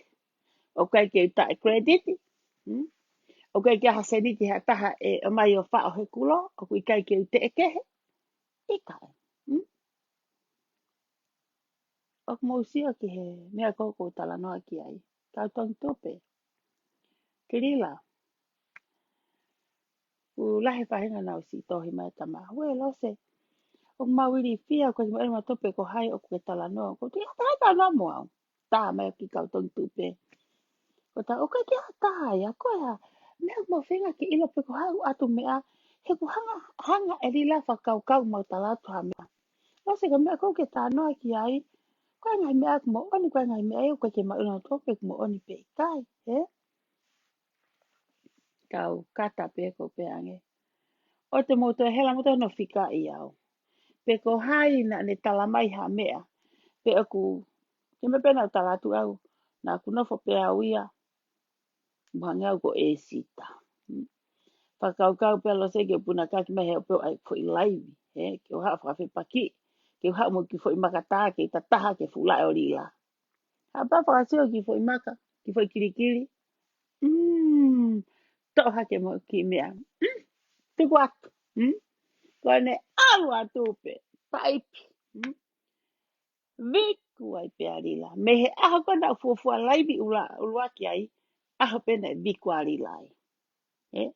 O kai ke tai credit. O kai ke ha se ni te ha taha e o mai o wha o he kulo. O kui kai ke te ekehe. I kai. O mausia ki he mea koko tala noa ki ai. Kau tong tope. Ke rila. U lahe whahenga nau si tohi mai tama. Ue lo se. O mawiri fia ko ki ma tope ko hai o kue tala noa. Ko te hata tala noa mo au. Tā mai ki kau tong tope. Ko ta o kai ke hata ya. Ko ya. Mea mo whenga ki ilo pe ko hau atu mea. He ko hanga e rila whakau mau tala atu ha mea. Lo se ka mea ko ke tā noa ki ai. Koe ngai mea kumo oni, koe ngai mea eo, koe ke mauna tope kumo oni pe kai, he? Kau kata pe ko pe ange. O te moto e hela moto no whika I au. Pe ko hai na ne tala mai ha mea. Pe aku, ke me pena tala tu au. Na aku nofo pe au ia. Muhange au ko e sita. Whakau kau pe alo se ke puna kaki me heo pe ai fo I laivi, he? Ke o haa whawhi paki. Ke o haa mo ki fo I makata ke I tataha ke fulai o rila. Hapa whakaseo ki fo I maka, ki fo I kirikiri. Tō hake mo ki mea. Tuku atu. Kone alu atu pe. Paipi. Viku ai pe arila. Me he aho kona fuafua laivi ulua ki ai. Aho pena viku arila ai.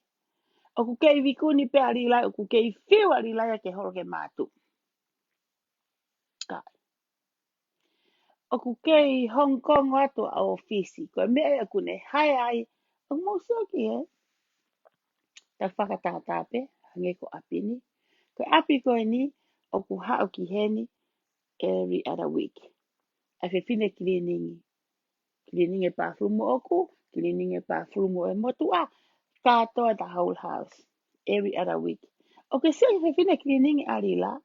Oku kei viku ni pe arila ai. Oku kei whiu arila ai ke horo ke mātu. Kai. Oku kei Hong Kong atu a ofisi. Koe mea aku ne hai ai. O mo so ki e. Ta whakatata pe, hange ko api ni. Ko api ko ni, o ku hao ki heni every other week. A whine cleaning. Cleaning e bathroom o ku, cleaning e bathroom o e motua. Katoa the whole house. Every other week. O ke se whine cleaning ari la.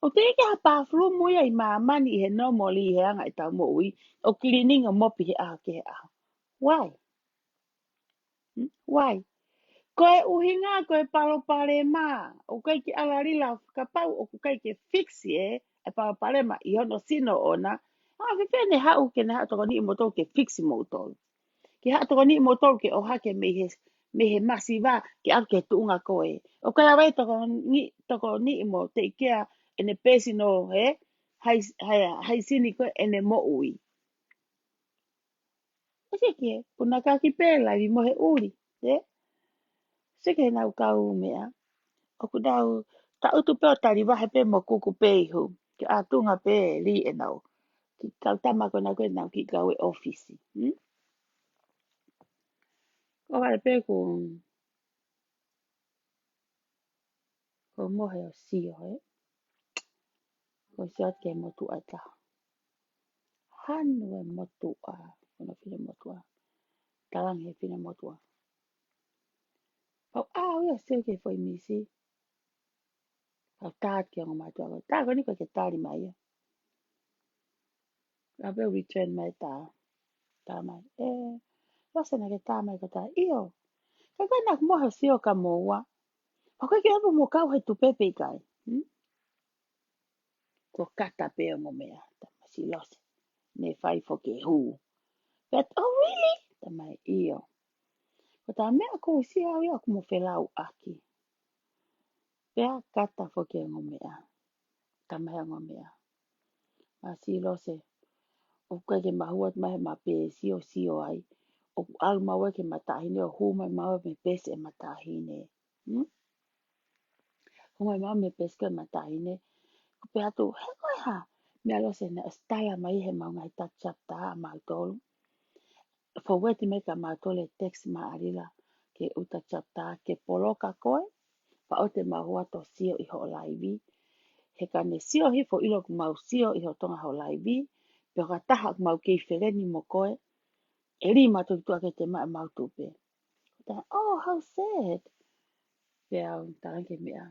O te ike ha bathroom mo ia I mamani I he normally I he anga I tau mo ui. O cleaning o mopi he aho ke he aho. Why? Why? Koe uhinga, koe palo pare ma. O kai ki alarila ka pau o kai ki fixi e palo pare ma I hono sino ona. Whiwhene hau ke ne hau toko ni imo tau ke fixi mo tolu. Ke hau toko ni imo tolu ke oha ke me he masiva ke au ke tuunga koe. O kai awai toko ni imo te ikea ene pesi no he. Hai sini koe ene mo ui. Ese ke, puna ka ki pēla I mo he uri. Seke nau kau mea. O ku dau ta utu pe o tari wahe pe mo kuku pe ihu. Ke a tunga pe li e nau. Ki kau tama ko na koe nau ki kau e ofisi. Ko wale pe ko mohe o sio Ko siat ke motu a ta. Hanu e motu a. Kono fine motu a. Talang he fine motu a. Pau ia sio ke foi misi. Pau taat ke o matu a. Ta ko ni ko ke tari mai ia. A pe return mai ta. Ta mai. Wasa na ke ta mai ko ta. Iyo. Kaka nak mohe sio ka moa. Pau ke apu mo kau he tu pepe kai. Ko kata pe o mea. Ta masi lose. Ne fai fo ke hu. But oh really? Ta mai iyo. Ko ta mea ko si au ia ko mo felau aki. Pea kata fo ke mea. Ta mai mea. Masi lose. O kai ke mahuat mai ma pe sio ai. O al mawe ke matahine o hu mai mawe me pese e matahine. Hu mai mawe me pese ke matahine. Ko pe atu he koe ha. Mea lose na stala mai he maunga I ta chapta a mautolu. Fo weti me ka mautole text ma arila. Ke uta chapta ke poloka koe. Pa o te mahua to sio I ho laivi. He ka ne sio hi fo ilo ku mau sio I ho tonga ho laivi. Pe o ka taha ku mau kei whereni mo koe. E ri mātou tua ke te maa mautupe. Oh, how sad. Pe au tarange mea.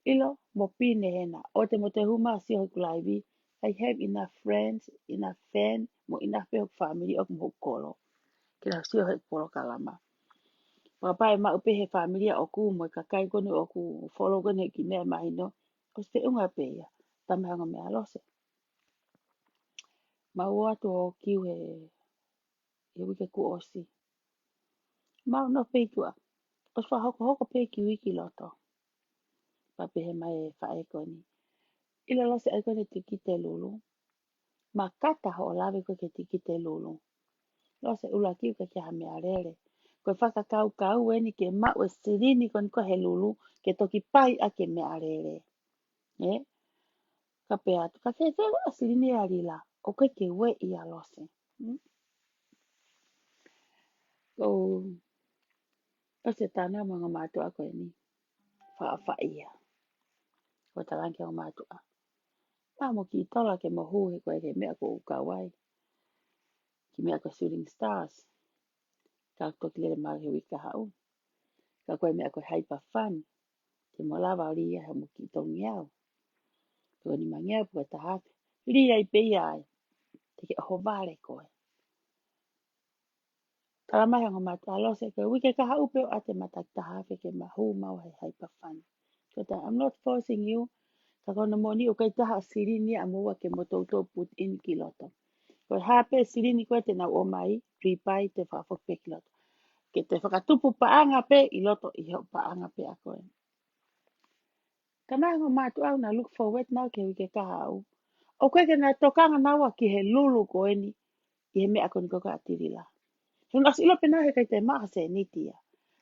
Ilo, mo pine hena. O te mo te huma si hoku laivi. I have enough friends, enough fan, mo enough pe hoku family o mo kolo. Ke la si hoku kolo kalama. Papai ma upe he family o ku mo kakai kone o ku follow kone ki mea mahino. O se unga pe ia. Tamahanga mea lose. Ma ua to o kiu he wike ku osi. Ma no peitua. O sa hoko pe ki wiki loto. Papehe mai e whae koni. Ila lose ai kone tiki te lulu. Ma kata ho lawe ko ke tiki te lulu. Lose ula kiu ka kia mea rere. Koe whakakau kau eni ke mau e sirini koni ko he lulu. Ke toki pai a ke mea rere. Ka pe atu. Ka kei whera a sirini a rila. O koe ke we I a lose. O se tana mga mātua koe ni. Wha ia. Ko talanke o mātua. Mo ki tola ke mohu he koe ke mea ko ukawai. Ki mea ko shooting stars. Ka toki lere maa he wika hau. Ka koe mea ko hyper fun. Te mo lava o ria he mo ki tongi au. Ko ni mangiau puka tahape. Ria I pei ai. Te ke oho vare koe. Taramai hango mātua alose koe. Wike ka hau peo ate matak tahape ke mahu mau he hyper fun. So that I'm not forcing you. Ka kona moni o kai taha sirini a mua ke mototo put in ki loto. Koe hape sirini koe te nau o mai. Pripai te whafok pe ki loto. Ke te whakatupu paanga pe I loto I heo paanga pe a koe. Kana ngo mātu au na look forward nau ke wike ka hau. O koe ke na tokanga naua ki he lulu koe ni. I he mea koni koko atirila. He ngas ilo pena he kai te maa se nitia.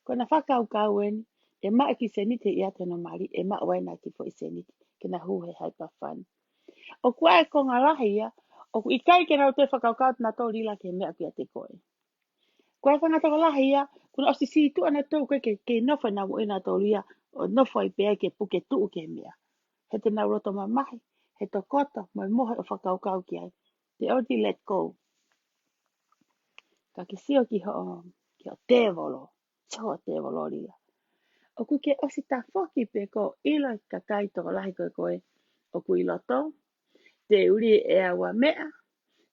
Koe na whakau kau eni. E maa ki se niti I ate no mari. E maa waina ki fo I se niti. Ke na hu he hyper fun. O kua e konga lahi ia. O ku ikai ke nau te whakau kau na tō rila ke mea ki ate koe. Koe whanga toko lahi ia, kuna osi si tu ana tau koe ke nofo na mo ina tau lia, o nofo i pea ke puke tuu ke mea. He te nau roto mamahi, he to kota, mo mohe o whakaukau ki ai. Te oti let go. Ka ke sio ki ho tevolo, so tevolo lia. O ku ke osi ta foki pe ko ila ka kai toko lahi koe koe, o ku iloto, te uri e awa mea,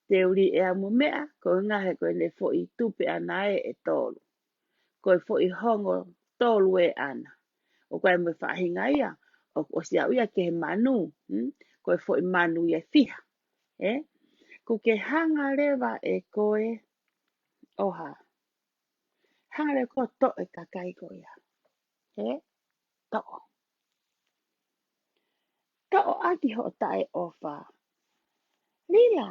te uri e amu mea, ko ngahe koe ne fo i tupe anae e tolu. Koe fo i hongo tolu e ana. O koe mo whahinga ia, o si au ia ke he manu, koe fo i manu ia fiha. Ku ke hanga lewa e koe, oha, hanga lewa koe to e kakai koe ia. To. To o aki ho tae ofa. Lila,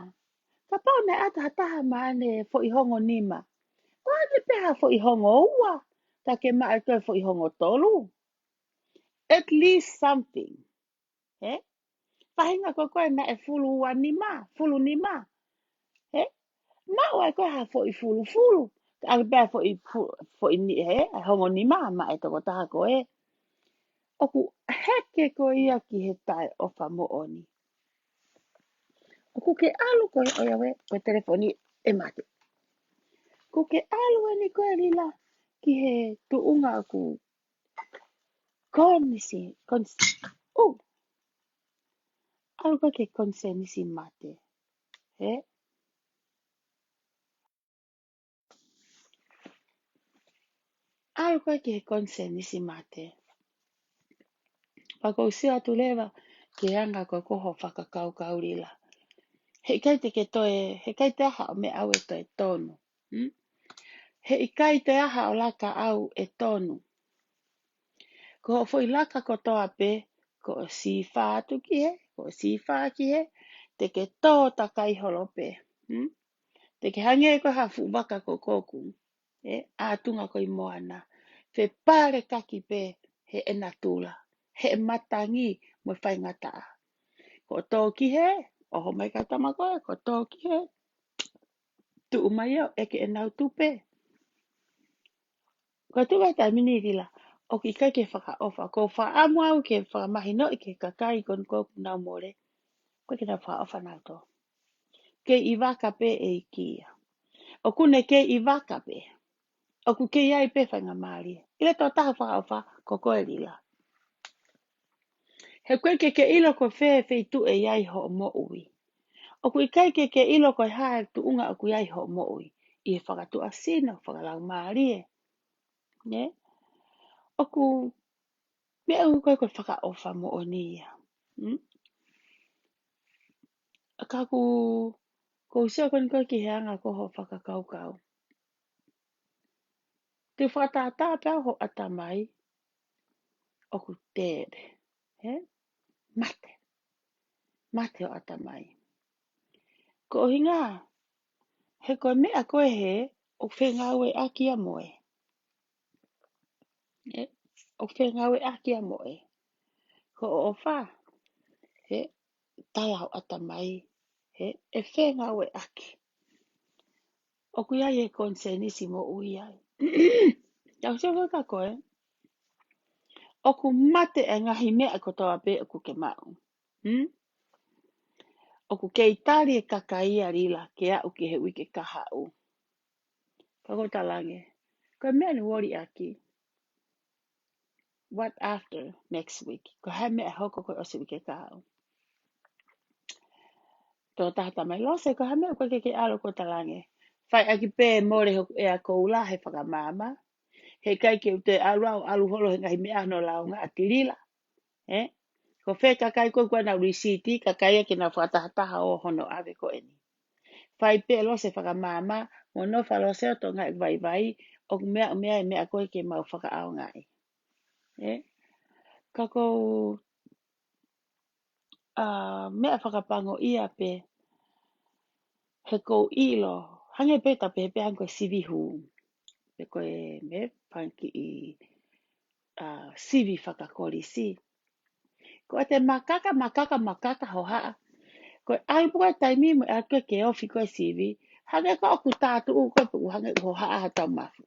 ka pau ne ata hataha maane fo i hongo nima. Koe te peha fo i hongo ua, ka ke maa koe fo i hongo tolu. At least something. Pahinga koe na e fulu ua nima, fulu nima. Ma o koe ha fo i fulu fulu. Ka bea fo i ni hongo nima ma e toko taha koe. Oku heke koe ia ki he tae ofa mo oni. Oku ke alu koe oia we, koe telefoni e mate. Ku ke alu e ni koe lila ki he tuunga aku konisi, alu koe ke konse nisi mate. Alu koe ke konse nisi mate. Pako usi atu lewa ke anga koe koho whakakau kaurila. He kai te ke toe, he kai te aha o me au e toe tonu. He kai te aha o laka au e tonu. Ko ho foi laka ko toa pe, ko o si whaatu ki he, ko o si whaa ki he, te ke tō takai holo pe. Te ke hange ko hafu waka ko kōku. A tunga ko i moana. Fe pare kaki pe he enatula. He matangi mo whai ngataa. Ko tō ki he, oho mai ka tamakoe, ko tō ki he. Tu umai au, eke e nau tupe. Ko tu vai tai mini rila, o ki kai ke whaka ofa, ko wha amu au ke whaka mahi no i ke kakai kon kōku nau more. Ko ke nau wha ofa nau tō. Ke i waka pe e i kia. O kune ke i waka pe. O ku ke iai pe whainga maari. Ile tō taha whaka ofa, ko koe rila. He koe ke ilo ko whi tu e iai ho mo ui. O ku i kai ke ilo ko hae tu unga o ku iai ho mo ui. I he whakatu asino, whakalau maari e. O ku mea u koe whaka ofa mo o nia. Ka ko usio kon koe ki heanga ko ho whakakaukau. Te whakatata pēo ho atamai. O ku tere. Mate. Mate o atamai. Ko o hinga. He koe mea koe he. O whengawe aki a moe. O whengawe aki a moe. Ko o wha. Tai au atamai. E whengawe aki. O ku iai e konsenisi mo ui ai. Tau se waka koe. O ku mate e ngahi mea ko toa pe o ku ke mau. O ku ke itari e kakaia rila ke au ki he wike kaha u. Kako talange. Ko mea ni wori aki. What after next week? Ko hai mea hoko ko o se wike kaha u. Tō tahata mai lose ko hai mea ko ke alo ko talange. Whai aki pē more e a koula he whakamama. He kai ke ute alu holo he ngahi mea no lau ngā atirila. Ko wheka kai koe koe na risiti, ka kai ake na whatahataha o hono ave ko eni. Whai pe lo se whakamama, mo no whalo se o tonga e vai, o mea e mea koe ke mau whakaao ngai. Ka kou mea whakapango ia pe, he kou ilo, hange pe tape he pe hang koe sivi hu. Pe koe me panki i sivi whakakori si. Ko te makaka ho haa. Ko ai puka taimi mo ake ke ofi koe sivi, Hanga ko aku tātu ko pu hanga ko haa tau mafu.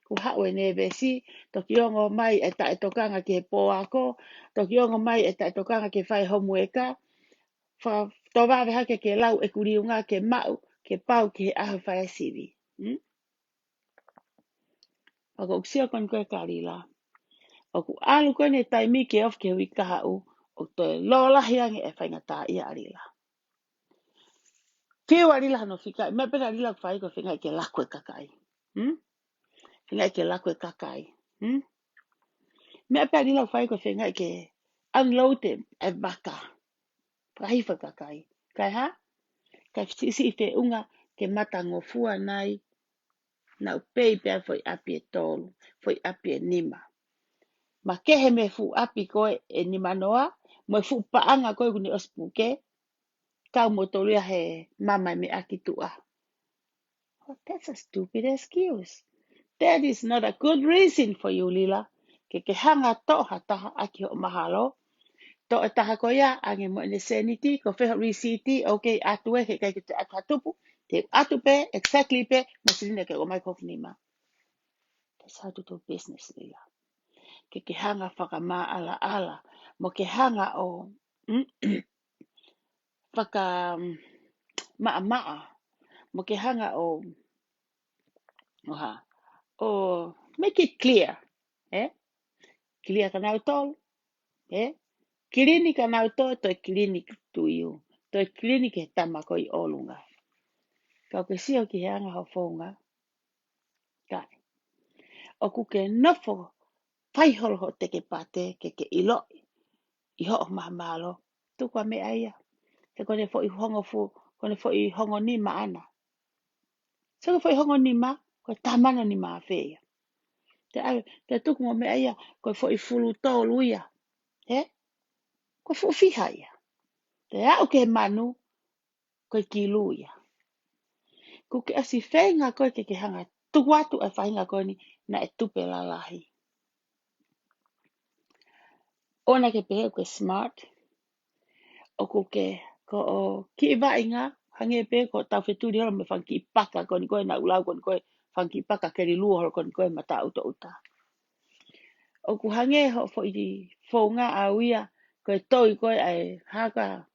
Ko hao e nevesi, toki ongo mai e ta e tokanga ki he pō ako, toki ongo mai e ta e tokanga ki whai homu e ka, tō wawe hake ke lau e kuriunga ke mau, ke pau ki he ahu whai asivi. Ako uksia kon koe karila. Oku alu koe ne taimi ke of ke hui kaha u, o toi lolahi ange e whainga tā ia arila. Whiu arila hano whikai, mea pera arila whai ko whingai ke lakwe kakai. Whingai ke lakwe kakai. Mea pera arila whai ko whingai ke unloaded e baka. Prahifa kakai. Kai ha? Kai si te unga ke mata ngofua nai, na upei pea foi api e tolu, foi api e nima. Ma kehe me fu api koe e nima noa, mo fu paanga koe kuni ospuke, kau mo toluia he mama me akitua. Oh, that's a stupid excuse. That is not a good reason for you, Lila. Ke hanga to hataha aki ho mahalo. To e taha ko ia, ange mo ene seniti, ko wheho risiti, okay, atu e, ke kai te atu hatupu, te atu pe, exactly pe, mo silina ke o mai kofu nima. That's how to do business, Lila. Ke hanga whakama ala ala, mo ke hanga o whaka maa, mo ke hanga o make it clear, clear ka nau tol, clinic ka nau to, toi clinic to you, toi clinic he tamako I olunga. Kau ke sio ki he anga ho whonga, kai. O ku ke nofo, whaiholo ho teke pate, ke ilo, I ho o mahamalo, tukwa me aia. Te kone fo I hongo fu, kone fo I hongo ni maana. So fo I hongo ni ma, ko tamana ni maa whea. Te tuku mo me aia, ko fo I fulu tō luia, ko fo fiha ia. Te au ke manu, ko ki luia. Ko ke asi whenga koe ke hanga tuwatu e whainga koe ni na e tupe la lahi. Ona ke pehe koe smart. O ko ke ko o ki I wainga hange pehe ko tau wheturi holo me whanki I paka koe ni koe na ulau koe ni koe whanki I paka keri lua holo koe ni koe mata uta uta. O ku hange ho fo I whonga a uia koe toi koe ai haka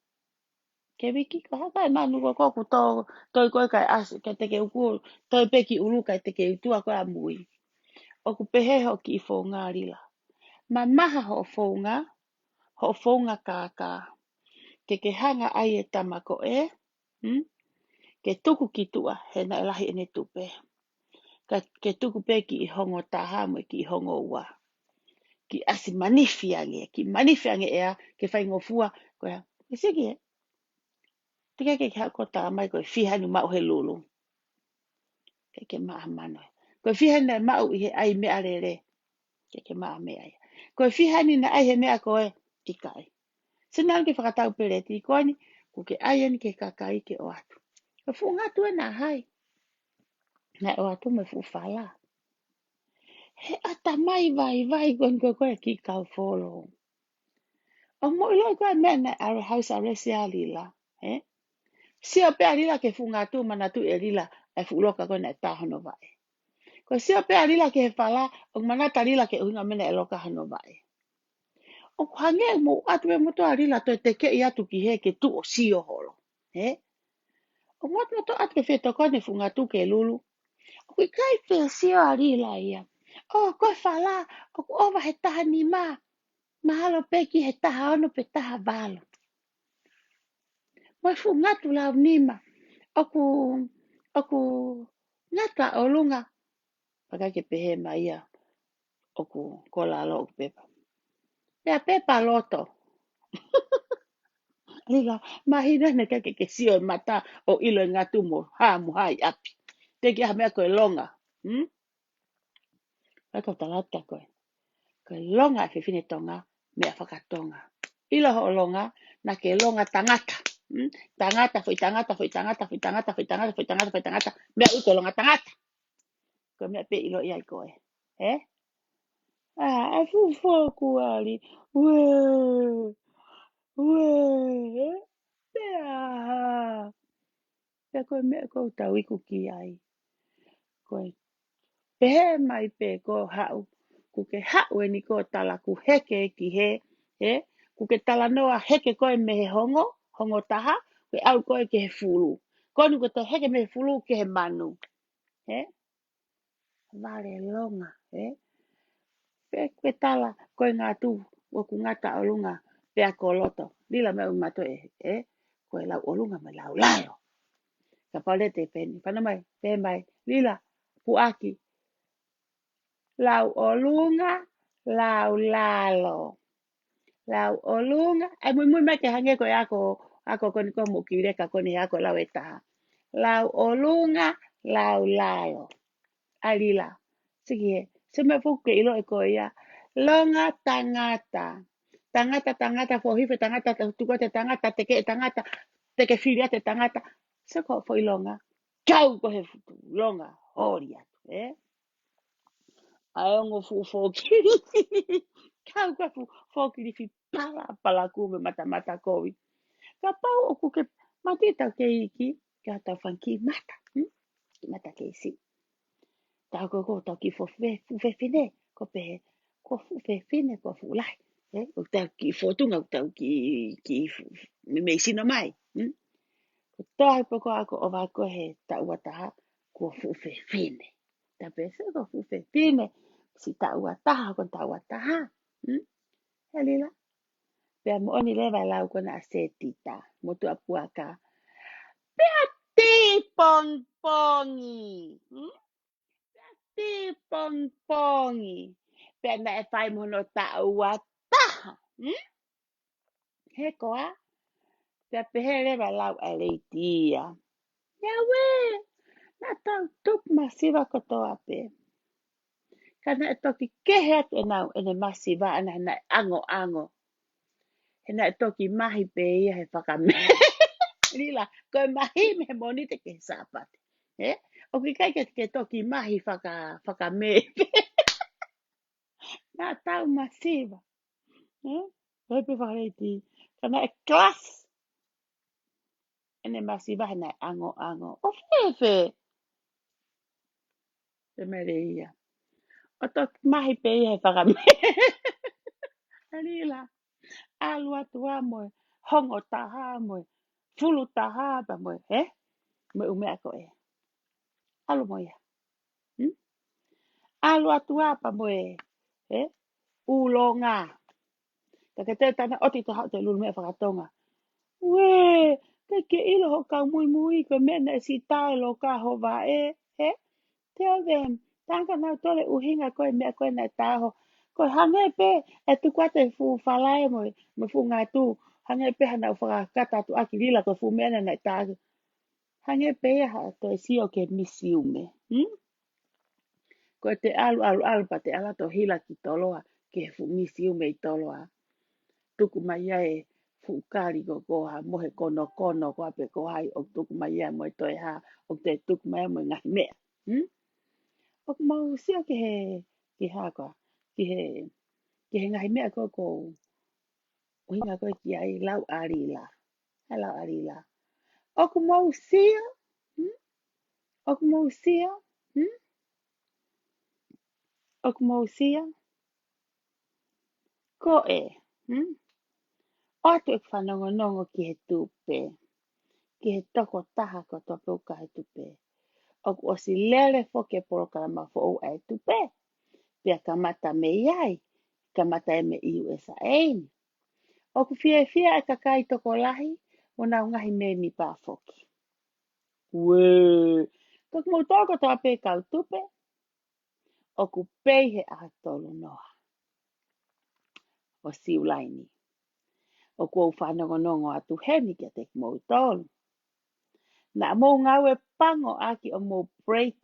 ke wiki ko haka e manu ko ku toi koe kai as ke teke uku toi peki ulu kai teke utua koe a mui. O ku pehe ho ki I whonga rila. Ma maha ho whonga kākā. Ke hanga ai e tamako ke tuku ki tua he na lahi ene tupe. Ke tuku pe ki I hongo taha mo ki I hongo ua. Ki asi manifiange, ki manifiange ea ke whai ngofua koe. Ke siki e? Tika ke hako tā mai koe whihanu mau he lulu. Ke maa manoe. Koe whihanu mau I he ai mea rere. Ke maa mea ia. Koe whihani na ai he mea koe tika ai. Senang ke whakatau pereti koe ni, ko ke ai ani ke kakai ke o atu. Ka fu ngatu e nā hai. Nā o atu me fu whala. He ata mai vai koe ki kau wholo. O mo ilo koe mea na ara house arrest a lila. Sio pe a lila ke fu ngatu manatu e lila e fu loka koe na e tāhono vai. Ko sio pe a lila ke he whala, o manata lila ke uhinga mena e loka hano vai. O hange mo atu e moto a lila to te ke I atu ki he ke tu o sio holo. O moto atu ke wheto koe ne fu ngatu ke lulu. O kui kai whea sio a lila ia. O koe whala, o ku ova he taha ni ma. Mahalo peki he taha ono pe taha valo. Moi fu ngatu lau nima. O ku ngata o lunga. Paka ke pehe maia. O ku kola alo o pepa. Pea pepa loto. Lila, mahina ne kake ke sio e mata o ilo ngatu mo ha mu hai api. Teki ha mea koe longa. Ako talata koe. Koe longa e whiwhine tonga mea whakatonga. Ilo ho longa na ke longa tangata. Tangata, foi tangata. Mea uko longa tangata. Koe mea pe ilo iai koe. A fu ku ali. Ue. Pea. Pea koe mea ko tau iku ki ai. Koe pehe mai pe ko hau. Ku ke hau e ni ko tala ku heke ki he. He. Ku ke tala noa heke koe me he hongo. Hongo taha. Ke au koe ke he fulu. Konu ko te heke me he fulu ke he manu. He. Vale longa. He. Pe tala koe ngā tū. Waku ngata o lunga. Pea ko loto. Lila me umato e. He. Koe lau o lunga me lau layo. Ka palete peni. Pana mai. Pe mai. Lila. Puaki. Lau olunga, lau lalo. Lau olunga. Ai mui mai ke hange koe ako koni ko mo kireka koni ako lau etaha. Lau olunga, lau lalo. Alila. Siki he. Seme fuke ilo e koe ia. Longa tangata. Tangata fohife tangata tuko te tangata teke tangata teke filia te tangata. Seko foi longa. Kau ko he longa. Horia. Eh? Aongo fu fokiri. Kau ka fu fokiri fi pala ku me mata kowi. Ka pau o kuke matita ke iki. Ka tau fanki mata. Mata ke si. Tau ko tau ki fu fe fine. Ko pe ko fu fe fine ko fu lai. O tau ki fotunga o tau ki me sino mai. Ko tau po ko ako o va ko he tau wataha ko fu fe fine. Ta pese ko fu fe fine. Si tau wataha ko tau wataha. Halila. Pea mo oni lewa lau kona asetita. Mo tu apuaka. Pea te pong pongi. Te pong pongi. Pea na e whai mono tau wataha. He koa. Pea pehe lewa lau a leitia. Yawe. Na tau tup masiva kotoa pe. Kana e toki kehet e nau ene masiva ana na ango. He na e toki mahi pe ia he whakame. Lila, koe mahi me moni te ke sapate. O ki kai ke toki mahi whakame. Nā tau masiva. Koe pe whakareti. Kana e klas. Ene masiva he na ango. O fefe. Te mere ia. O toki mahi pe ia he whakame. Lila. Alu atu amoe, hongo taha amoe, fulu taha amoe, me umea koe. Alu moia. Alu atu apa moe, ulonga. Kaka te tana oti taha te lulu mea whakatonga. We, ke ilo ho ka mui ko mena si tae lo ka hova tell them, tanka nau tole uhinga koe mea koe na taho. Koe hange pe, e tu kwate fu whalae mo fu ngā tū. Hange pe hana whakakata tu aki lila koe fu mena na taho. Hange pe ha to e sio ke misiume. Koe te alu pa te ala to hila ki toloa ke fu misiume I toloa. Tuku mai e fu kari ko koha mohe kono ko ape ko hai o tuku mai mo e toi ha o te tuku mai mo ngahi mea. O mau sia ke haka ke he ngahi mea ko o hinga ko ki ai lau arila. Lau arila. O ku mau sia. O ku mau sia. O ku mau sia. Ko e. O atu e whanongo ki he tupe. Ki he toko taha ko to puka he tupe. O ku osi lele fo ke porokara ma fo o e tupe. Pia kamata me iai. Kamata e me USA. O ku fia e kakai toko lahi. O nau ngahi me mi pa foki. Wee. Tok mo toko to ape kau tupe. O ku pei he a tolu noa. O siulaini. O ku au whanongo atu hemi kia te mo tolu. Na mo ngau e pango aki o mo break.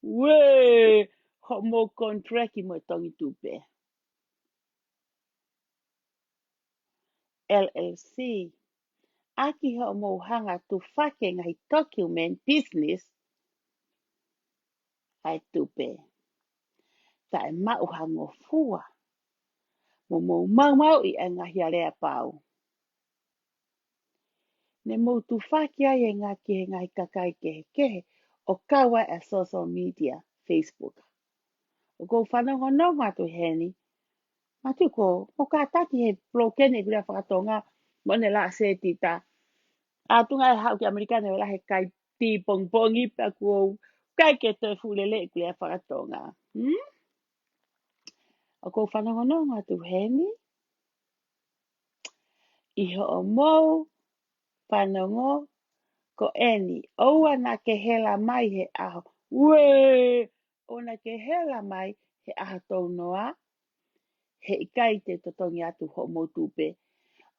Wee. Ho mo kontraki mo tongi tupe. LLC. Aki ho mo hanga tu whake ngai document business. Ai tupe. Ta e mau hango fua. Mo mau I a ngahi area pau. Ne motu whakia e ngā ke ngai kakai kehe o kawa e social media, Facebook. O kou whanonga tu heni, matu ko, mo ka taki he plokene kura whakatonga, mo ne la se tita. A tunga e hau ki Amerikane o la he kai ti pong pongi pa kua kai ke te fulele kura whakatonga. O kou whanonga tu heni, iho o mou, whanongo, ko eni, oua na ke hela mai he aho. Ue, o na ke hela mai he aho tau noa, he ikai te totongi atu ho mou tupe.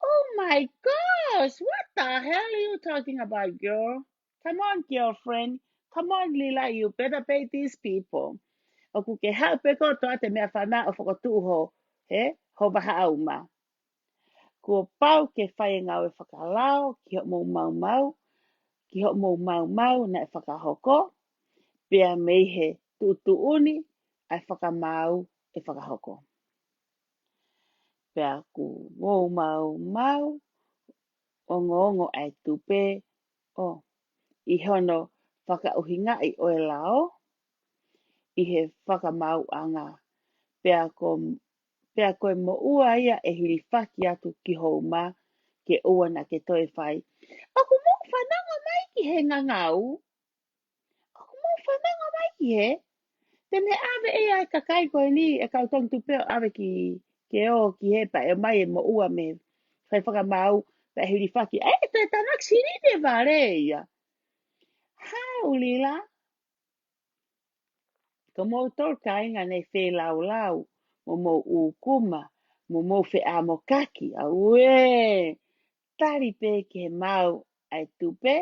Oh my gosh, what the hell are you talking about, girl? Come on, girlfriend. Come on, Lila, you better pay these people. O ku ke hau peko toa te mea whana o whakatu ho, ho baha au ma. Kua pau ke whae ngau e whakalao, ki ho mou mau, ki ho mou mau na e whakahoko, pia mei he tuuni ai whakamau e whakahoko. Pia ku mou mau, ongo ai tupe, i hono whakauhinga i oe lao, i he whakamau anga, pia koe mo ua ia e hiri whaki atu ki hou ma, ke ua na ke toi whai. Aku mou whananga mai ki he ngangau, aku mou whananga mai ki he, tene ave e ai kakai koe ni e kautong tupeo ave ki o ki he pa e mai e mo ua me whai whakamau pa e hiri whaki. Te tanak siri te vare ia. Hau lila. Ko mō tol kainga nei whē lau, mō ukuma, mō whē amo kaki, a ue, tari pē ke mau ai tupe,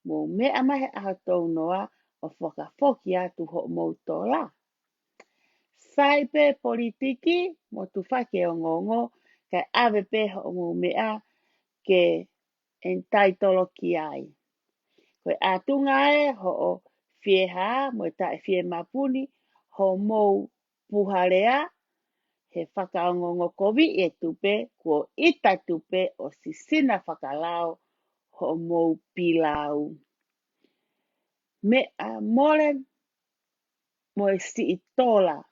mō mea mahe aha tau noa o whakafoki atu ho mō tola. Saipe politiki, mō tu whake o ngongo, kai ave pē ho mō mea ke entaitolo ki ai. Koe atunga e ho o whieha, mo ta e whie mapuni, ho mou puharea, he whakaongongo kovi e tupe, kua ita tupe o sisina whakalao, ho mou pilau. Mea mole mo e si itola.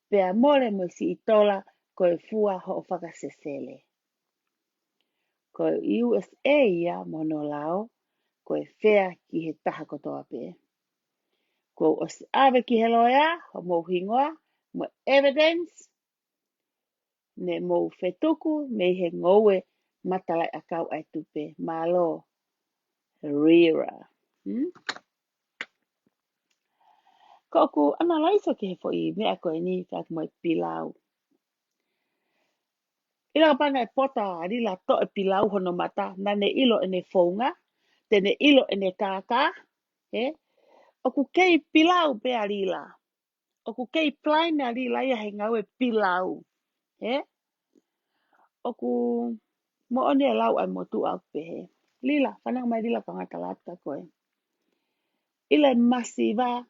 Pea mole mo e si itola, koe fua ho o whakasesele. Koe USA ia mono lao, koe whea ki he taha kotoa pē. Ko os ave ki he loia, ho mou hingoa, mo evidence, ne mou whetuku, me he ngoue matalai a kau ai tupe, malo, rira. Ko analaiso ki he fo i mea koe ni, whak mo e pilau. Ila panga e pota, rila to e pilau hono mata, na ne ilo ene fonga, te ne ilo ene kaka, oku kei pilau pe a rila. Oku kei plaina rila ia he ngau e pilau. Oku mo one lau ai mo tu au pehe. Lila, whanau mai rila ka ngata lata koe. Ila masiva,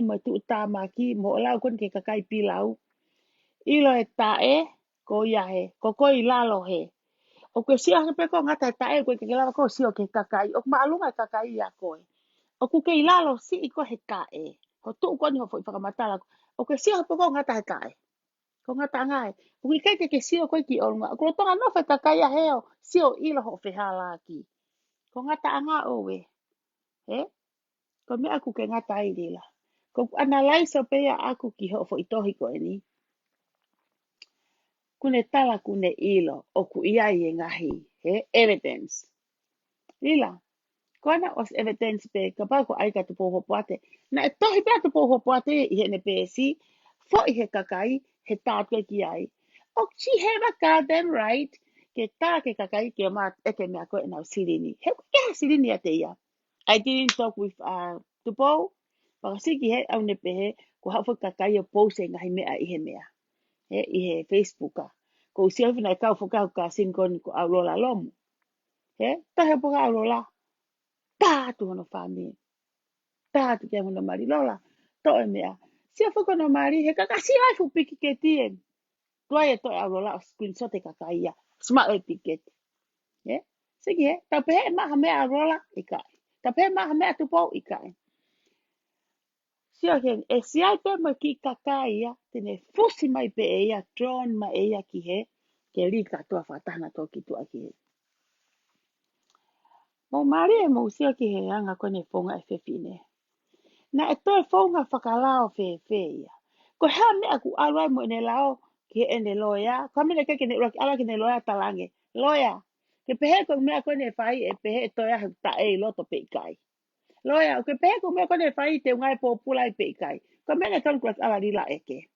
mo tu tamaki, mo lau kon ke kakai pilau. Ilo e tae, ko iahe, ko koi lalo he. Oku e sia hepe ko ngata e tae, koe ke lalo ko sio ke kakai. Oku maalunga e kakai ia koe. Oku ke lalo si i ko he tae. Ko tu koni ho fo i whakamatala. Oku e sia hepe ko ngata he tae. Ko ngata ngai. Oku i kai ke sio koe ki olunga. Oku lo tonga no whai kakai a heo. Sio ilo ho whihala ki. Ko ngata anga owe. Ko me aku ke ngata i rila. Ko analaiso pea aku ki ho fo i tohi koe ni. Kune tala kune ilo. Oku iai e ngahi. Evidence. Rila. Koana os evidence pe ka pau ko aika tu poho poate. Na e tohi pea tu poho poate i he ne pesi. Fo i he kakai. He tātua ki ai. She have a goddamn right. Ke tā ke kakai ke ma eke mea koe nau sirini. He ke ha sirini a te ia. I didn't talk with Tupo. Pakasiki he au ne pehe. Ko hawha kakai o pose ngahi mea i he mea. I he Facebooka. Ko usia whina e kau whakau ka singkoni ko au lola lomu. Tahe poka au lola. Tātu hono whāmi. Tātu kia hono mari lola. To e mea. Sia whakano mari. He kakasi ai fu piki ke tien. Tuai e toi au lola o screenshot e kakai ia. Smart e piket. Siki he, tau pehe maha mea rola i kai. Tau pehe maha mea tupou i kai. Sio hen, e siai pe mo ki kaka ia, tene fusi mai pe e ia, drawn mai e ia ki he, ke li katoa whatana tō ki tua ki he. Mo mari e mo sio ki he anga kone whonga e whewhine. Na e toi whonga whakalao whe ia. Ko hea mea ku alwai mo ene lao ki he ene loya. Ko mene ke kene uraki ala kene loya talange. Loya. Ke pehe ko mea kone whai e pehe toi ahu ta e loto pe ikai. Loya, ke pehe ko mea kone whai te ungai po pulai pe ikai. Ko mene tonu kuas ala rila eke.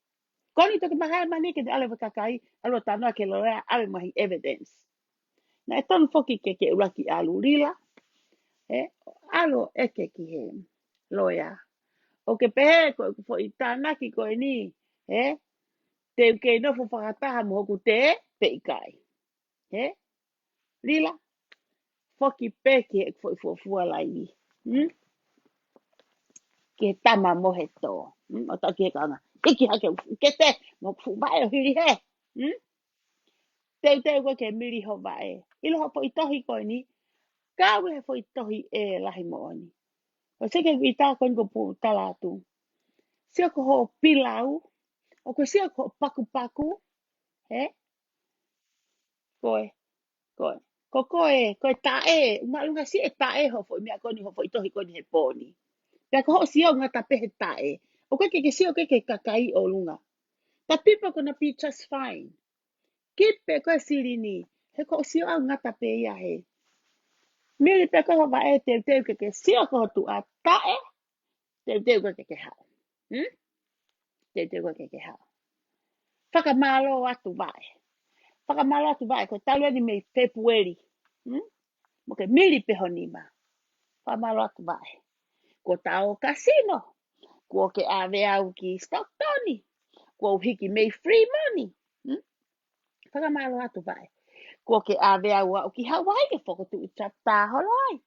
Koni toki mahai mani ke te ale wakakai, alo tanoa ke loya ale mahi evidence. Na e tonu foki ke uraki alu rila. Alo eke ki he loya. O ke pehe ko fo i tānaki ko e ni, te ke nofo whakataha mo hoku te pe ikai. Lila, foki peke e fo i fua laini. Ke tama mohe tō. O ta ke kaanga. Iki hake ke te mo fu mai o hiri he. Teu ko ke miri ho vai. Ilo ho fo i tohi ko ni. Kawe he fo i tohi e lahi mo oni. O seke i tā kon ko pu talatu. Sia ko ho pilau. O ko sia ko paku paku. Koe. Koe tae. Umalunga si e tae ho fo i mea koni ho fo i tohi koni he pōni. Pea ko ho sio ngata pehe tae. O koe ke sio ke kakai o lunga. Ta pipa kona be just fine. Kipe koe sirini. He ko sio au ngata pe ia he. Miri pe koe hova e teu ke sio ko tu a tae. Teu ke hao. Teu ke hao. Whakamalo atu vai. Whakamalo atu vai. Ko talua ni mei February. Mo ke miri pe honima. Whakamalo atu vai. Ko tau casino. Ko ke ave au ki Stocktoni. Ko hiki mei free money. Whakamalo atu vai. Ko ke ave au ki Hawaii ke whakotu i tata holoi.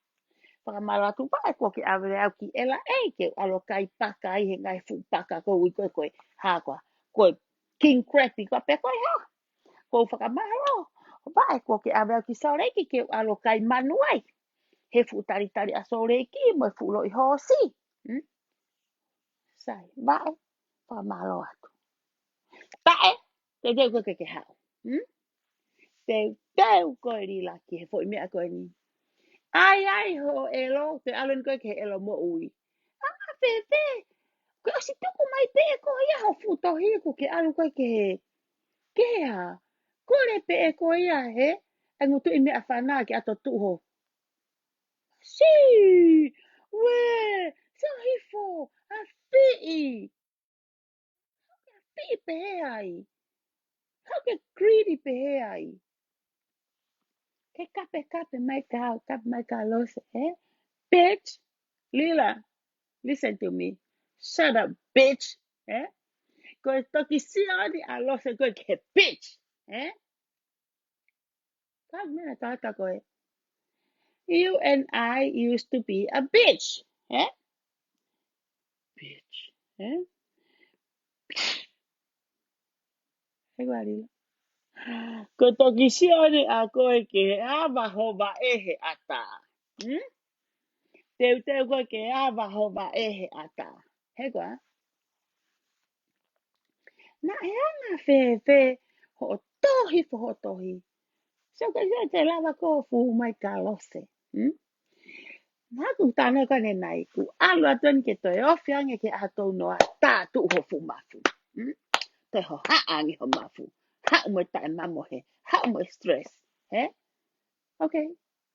Whakamalo atu vai. Ko ke ave au ki LA ke alo kai paka i he ngai fu paka ko ui koe hākua. Ko King Crappy ko pe koe ha. Ko whakamalo. Vai ko ke ave au ki Saureki ke alo kai manuai. He fu tari a Saureki mo fu loi hosi. Sai, vai. Whakamalo atu. Tae. Te teu koe ke hao. Teu koe ri laki he fo i mea koe ni. Ai ho elo, te alen koe ke elo mo ui. Fe. Koe osi tuku mai pe ko ia ho futo hiku ke alu koe ke he. Ke ha. Kore pe ko ia he. Angutu i mea whana ke ato tuho. Si. We. So hifo. A fii. Fii pe he ai. How ke greedy pe he ai. Ke kape mai ka lose. Bitch. Lila. Listen to me. Shut up, bitch. Koe toki siani a lose koe ke bitch. Ka mena tata koe. You and I used to be a bitch. Bitch. Hego arila. Koe toki siani a koe ke awa hova ehe ata. Teu koe ke awa hova ehe ata. Hego a? Na e anga fe ho tohi fo ho tohi. So ka te lava ko fu mai ka lose. Nā ku tāna kone nai ku alu atun ke toi ofiange ke ato noa tā tu ho fu mafu. Toi ho haangi ho mafu. Ha umoi tae mamo he. Ha umoi stress. Okay.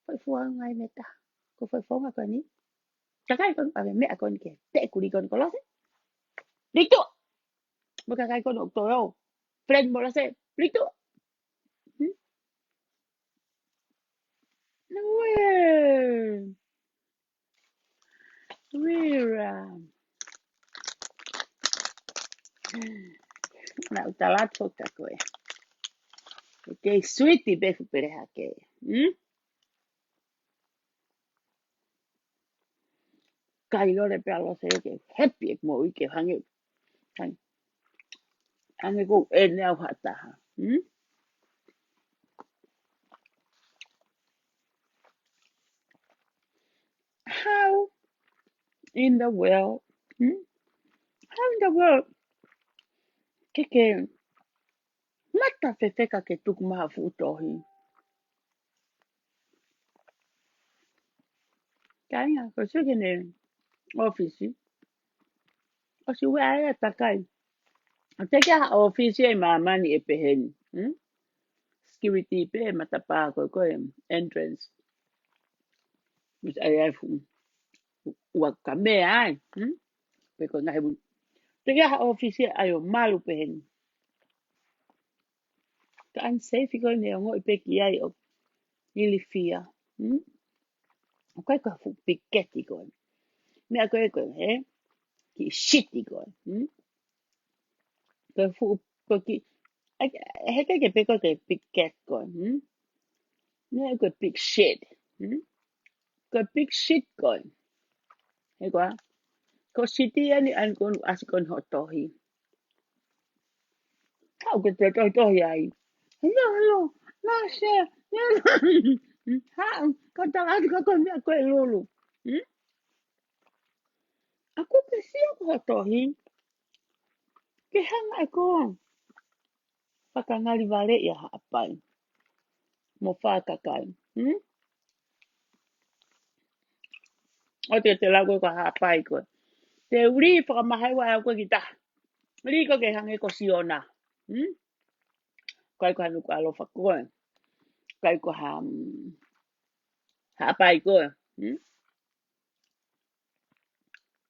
Foi fua ngai meta. Ko foi fonga koni. Kakai kon ave mea koni ke te kuri kon kolose. Rito! Mo kakai kon o toi o. Friend mo lase. Rito! Where? Na utalat fokta koe. Kei sweetie befu pereha ke. Kai lore pe alo se ke happy ek mo ike hange. Hange ko e nea hata ha. in the world. How in the world? Ke mata fefeka ke tuku maha futohi. Kaya, ko sige ne office. O si we aya takai. O teke ha office e mamani e peheni. Security pe matapa ko entrance. Which I have wakame ai. Peko na hebu. Teke ha office ayo malu peheni. Ka unsafe ko ne ngo ipeki ai o ili fia. O kai ka fu piketi ko. Me ako ko ki shiti ko. Ka fu ko ki heka ke peko ke piket ko. Me ako big shit. Ko big shit ko. Heko ko shiti ani an kon asikon hotohi. How could they go ai? Hello, hello. No, sir. Ha, kata lagi kau ni aku lulu. Aku kesiap hotohi. Kehang aku. Pakangali balik ya apa? Mo fakakai. O te lago ka apa ko. Te uri pakamahai wa aku kita. Uri ko kehang ko siona. Kai ko hanu ko alo fakoi. Kai ko apa ko.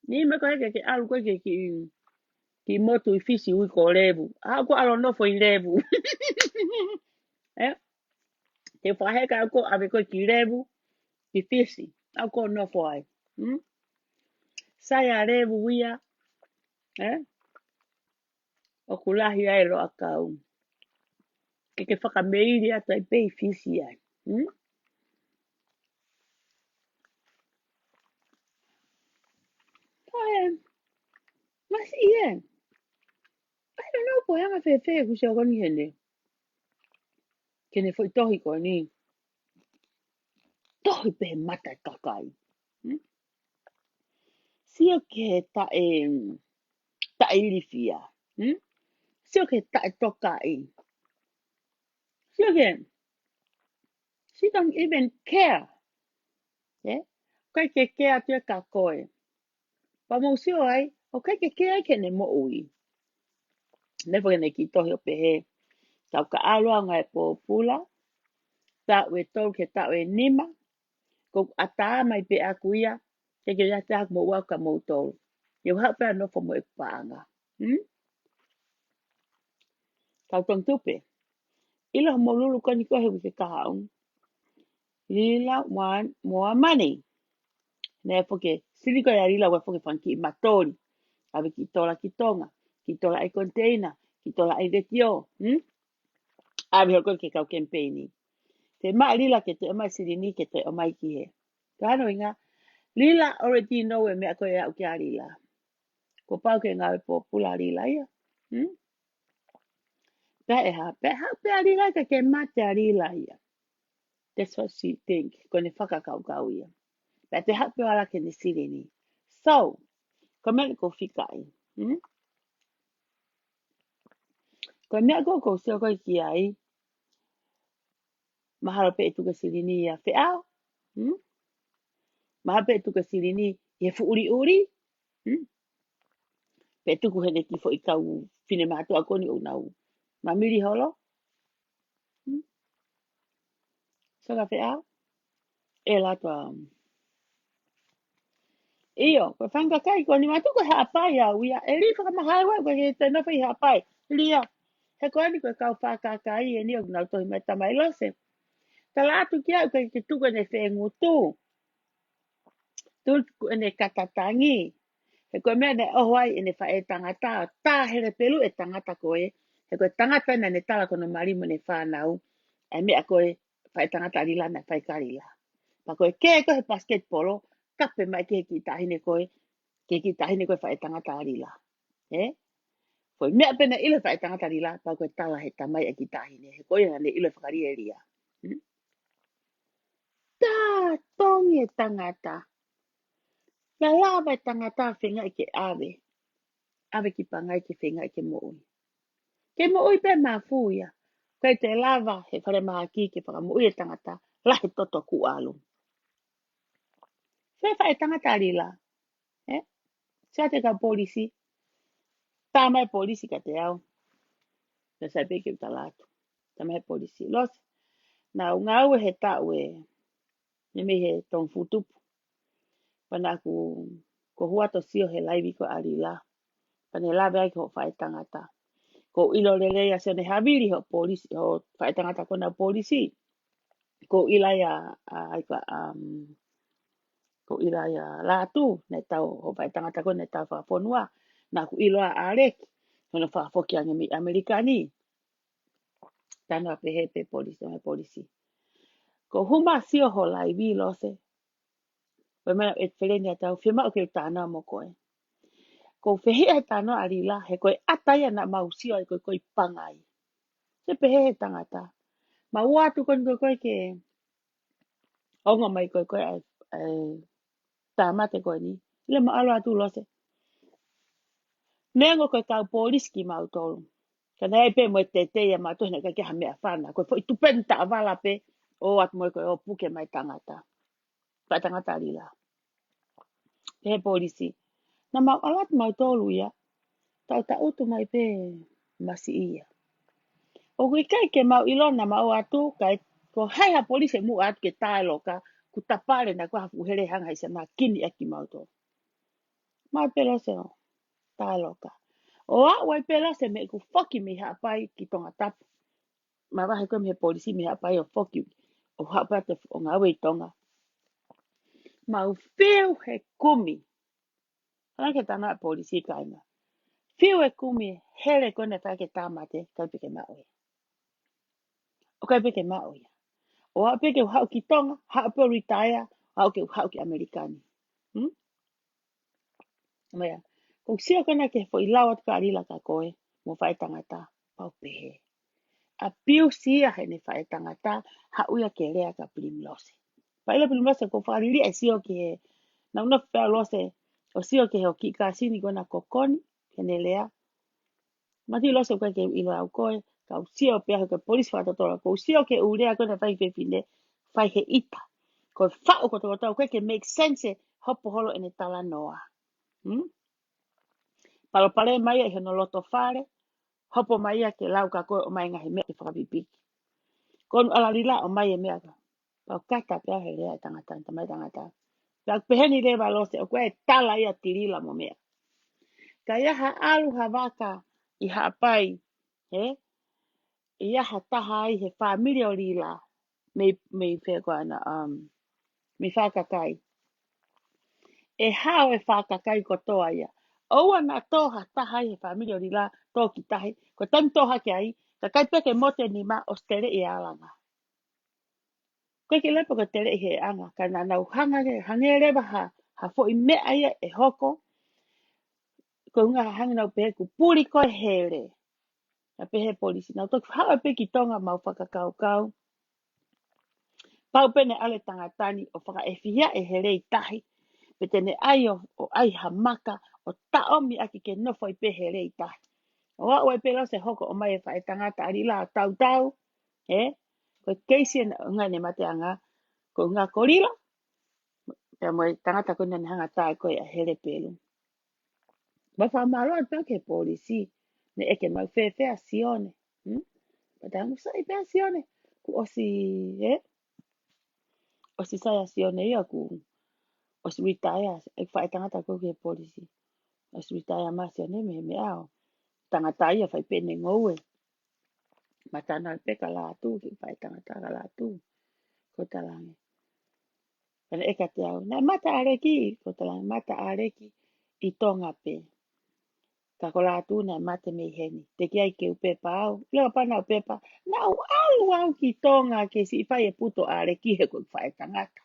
Ni me ko ke alu ko ke ki moto ifisi ui ko levu. Ako alo no foi levu. Te whaheka ako ave ko ki levu ifisi. Ako no foi. Sai a levu ia. O kulahi ai lo akau. Ke whakameiri ata i pe ifisi ai. Mas ie. I don't know po hanga fefe ku se koni hene. Kene foi tohi ko ni. Tohi pe mata kakai. Sio ke ta ilifia. Sio ke ta tokai. Sio ke she don't even care. Kai ke care te ka koe. Pa mo sio ai, o kai ke care ke ne mo ui. Ne fo ne ki tohi o pehe. Tau ka aloa ngai po pula. Ta we tau ke ta we nima. Ko ata mai pe akuia. Te ke ya ta mo wa ka mo tau. Yo ha pa no fo mo e paanga. Tau tong tupe. Ilo mo lulu kani ko he ke kahaung. Lila wan more money. Ne fo ke siliko ya lila wa fo ke fanki matori. Ave ki tola ki tonga. Ki tola ai container. Ki tola ai retio. Ave ho ke kau kempeni. Te ma lila ke te o mai sirini ke te o mai ki he. Kano inga. Lila already know me ako ya o kia lila. Ko pau ke ngā po pula lila ia. Pe ha pe lila ke mate a lila ia. That's what she think. Kone whakakau kau ia. Pe te hape ala ke ne sirini. So, ko mea ko whikai. Ko mea ko seo koe ki ai. Mahalo pe tuka sirini ia whiau. Mahalo pe tuka sirini ia fu uri uri. Pe tuku hene ki fo i kau fine mātua koni o nau. Mamiri holo. So ka whiau. E lato Iyo, ko whanga kai ko ni matu ko hapai au ia. E li whakamahai wai ko he te nawhi hapai. Lia. He ko ani ko kau whakakai e ni o nau tohi mai tamai lose. Ta la atu ki au ke tuka ne whengu tu. Tu ne katatangi. He ko mea ne ohoi e ne whae tangata. Tā here pelu e tangata koe. He ko tangata na ne tala kono marimo ne whanau. E mea koe whae tangata rila na whae karila. Pa koe ke koe basketbolo. Kape mai ke ki tahine koe. Ke ki tahine koe whae tangata rila. Foi mea pena ilo whae tangata rila. Pa koe tala he tamai e ki tahine. He koe ne ilo whakari e ria. Tā tongi e tangata. La lava e tangata whenga i ke awe. Awe ki pangai ke whenga i ke mo'ui. Ke mo'ui pe mafu ia. Kai te lava he whare maha ki ke whaka mo'ui e tangata. Lahe toto ku alu. Whai tangata rila. Eh? Sia te ka polisi. Tāmai polisi ka te au. Na sai peke uta latu. Tāmai polisi. Los. Na ngau he tau e. Ne me he tong futupu. Pana ku ko huato sio he laivi ko arila. Pane lave ai ko whai tangata. Ko ilo lele ya se ne haviri ho polisi ho whai tangata kona polisi. Ko ila ya ai ka ko ila ya latu ne tau ho whai tangata kona tau whaponua. Na ku ilo a areki. Hono whafoki ange mi Amerikani. Tano a pehe pe polisi me polisi. Ko huma sio ho laivi lo se. Pemena e wheleni atau whima o ke tāna mo koe. Ko whehe e tāna arila he koe ataia na mausio ai koe pangai. Se pehe he tangata. Ma watu koe ke onga mai koe ai tāmate koe ni. Ile ma alo atu lose. Nengo koe kau polis ki mau tolu. Ka nei pe mo te ya ma tohina ka ke ha mea whana. Koe foi tupenta avala pe o atu mo koe o puke mai tangata. Ka tangata arila. Pehe polisi. Na mau alat mau tolu ia. Tau ta utu mai pe masi ia. O kui kai ke mau ilona mau atu kai ko hai ha polisi mu atu ke tae loka ku tapare na ko hafu hele hanga isa na kini aki mau to. Mau pelo se o tae loka. O a wai pelo se me ku foki mi ha pai ki tonga tap. Ma wahe koe me polisi mi ha pai o foki o ha pai te o ngā wei tonga. Mau whiu he kumi. Ana ke tana polisi kainga. Whiu he kumi hele koe ne whake tāmate kai pike maui. O kai pike maui. O hau peke hau ki tonga, hau pe retire, hau ki Amerikani. Mea, ko sio kana ke fo ilawat ka rila ka koe, mo whai tangata, pau pehe. A piu sia he ne whai tangata, hau ia ke rea ka prim lose. Paila prim lose ko whariri e sio ke he, na una whea lose, o sio ke he o ki ka sini kona kokoni, ke ne lea. Mati lose koe ke ilo au koe, ka sio pia ke polis whatatora, ko sio ke urea kona whai whewhine, whai he ita. Ko whao koto koto koe ke make sense hopo holo ene tala noa. Palo pale mai e no loto fare, hopo mai ke lau ka koe o mai ngahi mea ki whakapipiki. Konu ala rila o mai e mea ka. Pao kata pia he rea tangata, tamai tangata. Pao peheni rewa lo se o koe tala ia tirila mo mea. Ka iaha alu ha waka i hapai, he? Iaha taha ai he familia o rila, me whea koe ana, me whakakai. E hao e whakakai ko toa ia. Oua na toha taha i he familia o rila, tō ki tahi, ko tam toha ki ai, ka kai peke mote ni ma o stere i alanga. Koe ke lepo ka tere i he anga, ka na nau hangerewa ha fo i mea ia e hoko, ko unga hangi nau pehe ku puri koe here, na pehe polisi. Nau toki hawa pe ki tonga mau whakakau kau, pau pene ale tangatani o whaka e fihia e here i tahi, pe tene ai o ai hamaka, o taomi aki ke nofo i pe here i tahi. O wa ue pe se hoko o mai e whae tangata ari la tau tau, ko keisi na unga ne mate anga, ko unga korila, ya mo tangata ko nani hanga tae ko e hele pelu. Ma wha maloa tau ke polisi, ne eke mau whewhea sione. Ma tangu sa i pēa sione, ku osi saya sione ia ku, osi ritaya, e whae tangata ko ke polisi. Osi ritaya ma sione me ao, tangata ia whai pene ngoue. Ma tana peka la tu, ki whae tangata la tu, ko talange. Kana eka te au, na mata areki, ko talange, mata areki, i tonga pe. Ka ko la tu na mate me heni. Te ki ai ke upepa au. Leo pana upepa. Na au ki tonga ke si whai e puto areki he ko whae tangata.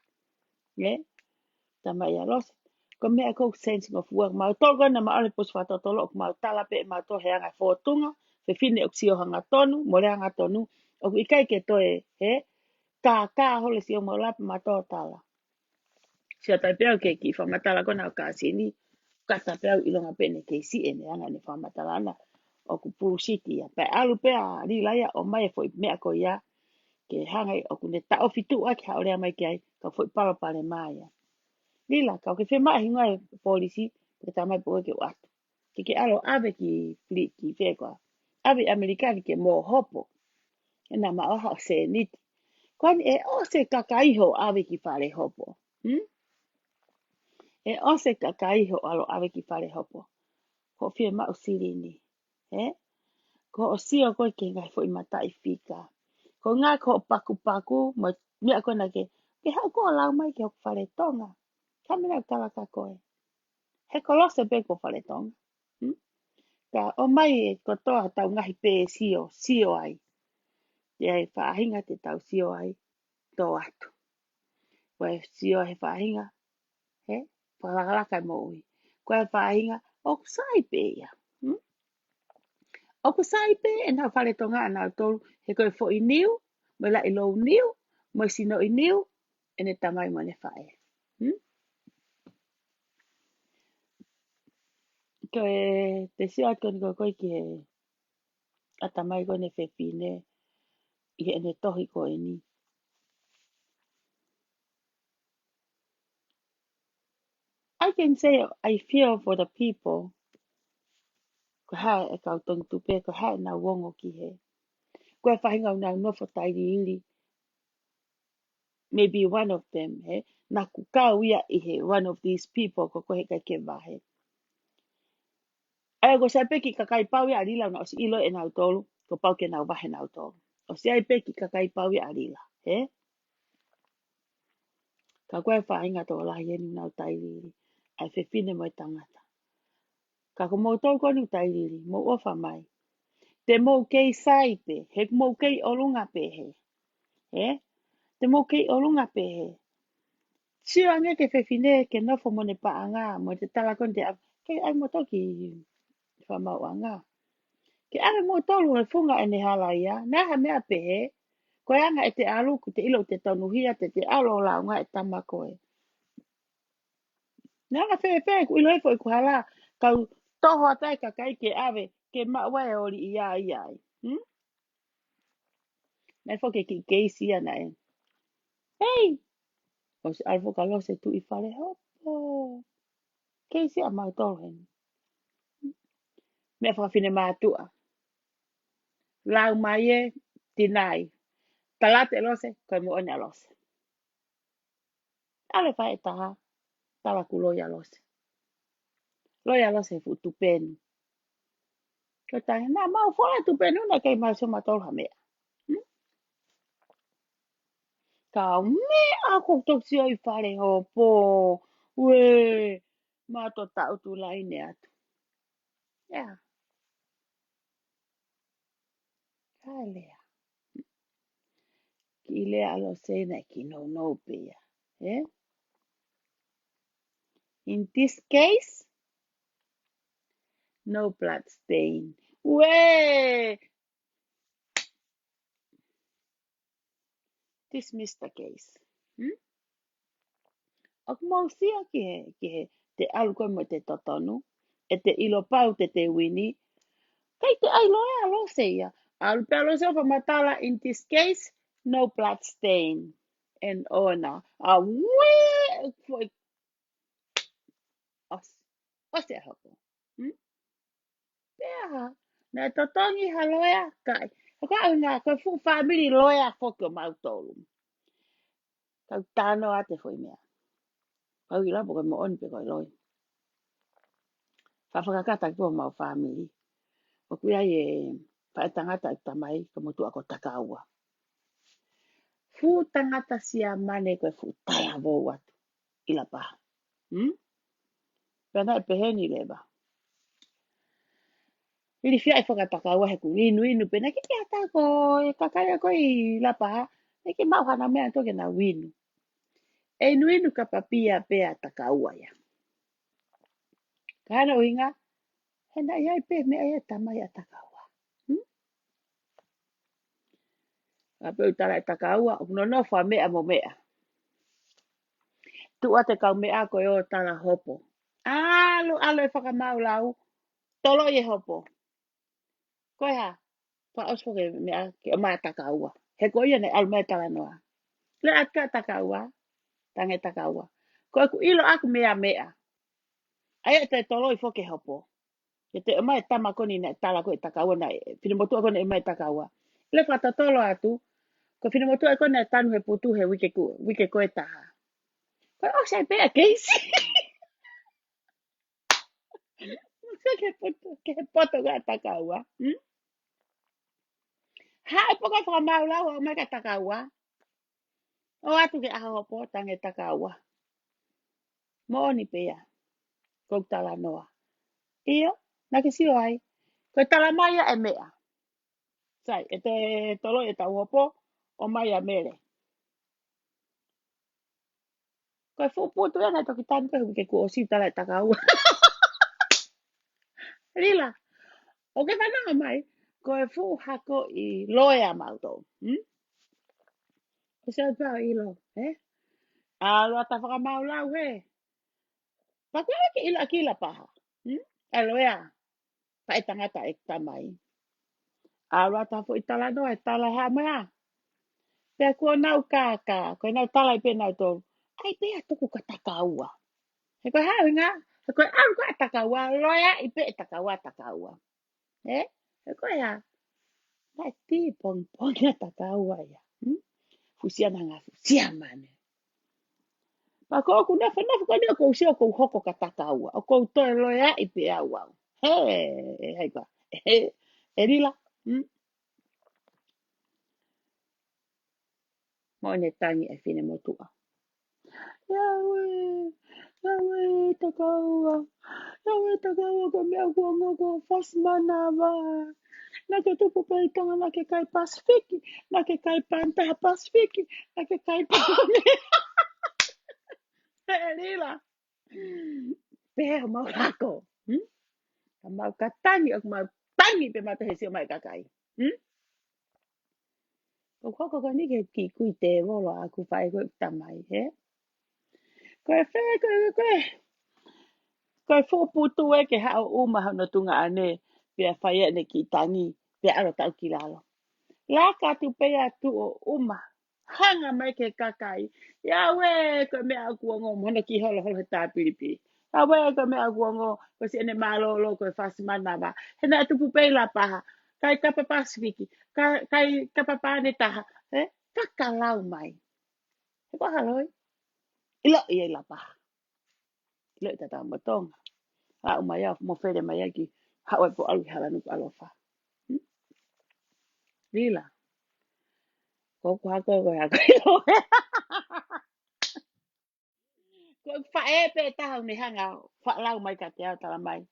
Tama ia los. Ko mea ko sensing of work. Mau toga na maale pos whata tolo. Ko mau tala pe mau to heanga fōtunga. Fe fine o ksio hanga tonu. More hanga tonu. O ku ikai ke toe. Ka hole si o maulape mau to tala. sia tai pea ke ki whamatala kona o ka sini, kata pea ilonga pene ke si e ne anga ne whamatala ana o ku puru siti ya. Pai alu pea ri laia o mai foi mea ko ia ke hangai o ku ne ta ofitu a ki haorea mai ki ai ka foi pala pale mai ya. Lila ka ke whema hinga e polisi ke tamai po ke watu. Ke alo ave ki fli ki whekwa. Ave Amerikani ke mō hopo. E nā maoha o se niti. Kwani e o se kakaiho ave ki whare hopo. Hmm? E o se kakaiho alo ave ki whare hopo. Ko whia mau siri ni. He? Ko o sio koe ke ngai fo i matai whika. Ko ngā ko paku paku, mo mea koe na ke hau ko lau mai ke hoku whare tonga. Kamina kalaka koe. He kolose pe ko whare tonga. Hmm? Ka o mai e ko toa tau ngahi pe sio ai. Te ai whaahinga te tau sio ai, tō atu. Koe sio he whaahinga, he? Whakalaka mo ui. Koe whaahinga, o kusai pe ia. Hmm? O kusai pe, e nau whare tonga ana tolu, he koe fo i niu, mo la i lou niu, mo sino i niu, e ne tamai mo ne whae. Hmm? Koe te sio atu ni koe ki he atamai koe ne whepine, i he ne tohi koe ni. I can say I feel for the people. Ko hae e kau tongi tupe, ko hae nā wongo ki he. Koe whahinga o nā nofo tairi ili. Maybe one of them, he. Nā ku kau ia i he one of these people ko kohe kai ke wahe. Ai ko sai peki kakai pau ia arila na o si ilo e nau tolu, ko pau ke nau wahe nau tolu. O si ai peki kakai pau ia arila, he. Ka koe whahinga tō lahi eni nau tairi ili. Ai whiwhine mo i tangata. Ka ko mou tau konu tairi ili, mou ofa mai. Te mou kei saipe, he mou kei olunga pe he. He? Te mou kei olunga pe he. Sio anga ke whiwhine ke nofo mo ne paanga, mo te tala kon te ap. Kei ai mo toki whamau anga. Ke are mo tolu e funga e ne hala ia, naha mea pe he. Koe anga e te alu ku te ilo te tanuhia te alo la unga e tama koe. Naha whewhe ku ilo e fo i ku hala, kau toho atai ka kai ke ave, ke maua e ori ia ai. Hmm? Nai fo ke ki keisi ana e. Hey! O se alfo ka lo se tu i whare hopo. Keisi a mau tolu hen. Mea whawhine mātua. Lau mai e, tinai. Talate lo se, koe mo onya lo se. Ale whae taha, tala ku loia lo se. Loia lo se fu tupenu. Ko tangi, nā mau whola tupenu na kei mau soma tolu ha mea. Hmm? Ka me ako toksi o i whare hopo. Ue, mātua tau tu lai ne atu. Yeah, kai lea. Ki lea alo se na ki no pia. Yeah? In this case, no blood stain. Ue! Dismiss the case. Hmm? O mau sia ki he te alu koe mo te totonu, e te ilo pau te wini, kei te ai loe alo se ia. Alu pe alo se opa matala, in this case, no blood stain. And ona, a wee, foi, os te hoko. Hmm? Pea, na totongi ha loea, kai. Ka au ngā, koe fu family loea foko mau tolu. Kau tāno a te foi mea. Kau ila po koe mo oni pe koe loe. Whawhakakata ki po mau family. O kuia e whae tangata i tamai ka motu ako takaua. Fu tangata sia mane koe fu tai a vou atu. Ila paha. Hmm? Pena e peheni leba. Ili fia e whakatakaua he ku inu pena ki te hata ko e kakaya ko i la paha. E ki mau hana mea toke na winu. E inu ka papia pea takaua ya. Ka hana uhinga. Hena iai pe mea e tamai a takaua. Hmm? Ka pe utara e takaua. O kuno no wha mea mo mea. Tua te kau mea koe o tala hopo. Alo e whakamaulau. Tolo i e hopo. Koe ha. Pa ospo ke mea ke o mai takaua. He koe ia ne alu mea tala noa. Le atka takaua. Tange takaua. Koe ku ilo aku mea. Ai te tolo i foke hopo. E te mai tama koni na tala ko e takaua na fina motu ko na mai takaua. Le fata tolo atu ko fina motu ko na tanu he putu he wike ko e taha. Ko o sai pe keisi. Ke poto ga takaua. Ha e poka fa maula o mai ka takaua. O atu ke aha hopo tange takaua. Mo ni pe ya. Ko tala noa. Iyo na ke sio ai. Ko tala mai e mea. Sai e te tolo e tau hopo o mai a mere. Ko fu putu ya na to ki tan ko ke ko si tala takaua. Rila. O ke whananga mai. Ko e fu hako i loea mauto. E sa tau ilo. Alo ata whakamaulau he. Pakua ke ila kila paha. E loea. Pa e tangata e tamai. Alo ata fu i tala no e tala ha mea. Pea kua nau kāka. Ko nau tala i pe nau tō. Ai pea tuku ka takaua. He koe hau inga. He koe alu ka takaua. Loea i pe e takaua. He koe ha. Nai ti pong ya takaua ya. Fusia na ngā fusia mane. Ma ko ku na ko ni ko usia ko hoko ka takaua. O ko to loea i pe au au. Hei ka. E rila. Mo ne tangi e fine motua. Yawe takaua. Yawe takaua ko mea kua ngoko fasmana wa. Na ke tupu pei tanga na ke kai Pasifiki. Na ke kai Pantaha Pasifiki. Na ke kai Pakone. E rila. Pea mau lako. Mau katangi o mau tangi pe mata hesi o mai kakai. Ko koko ka ni ke ki kui te wolo a ku whai koe tamai, he? Koe whee, koe whoputu e ke hao umaha no tunga ane pia whai ane ki tangi pia aro tau ki lalo. La ka tu pea tu o uma. Hanga mai ke kakai. Ia we koe mea kuongo mona ki holo he tā piripiri. Ia we koe mea kuongo koe si ene mālolo koe whasimana wa. He nā tupu pei la paha. Kai kapa Pasifiki. Kai kapa pāne taha. Kakalau mai. He kwa haloi. Ilo ia la paha. Ilo i tata matonga. A umaya mo fere mai aki. Hawa po alu hala nuku alofa. Rila. Koko hako koe hako ilo. Ko whae pe taha ni hanga. Whaalau mai ka te au tala mai.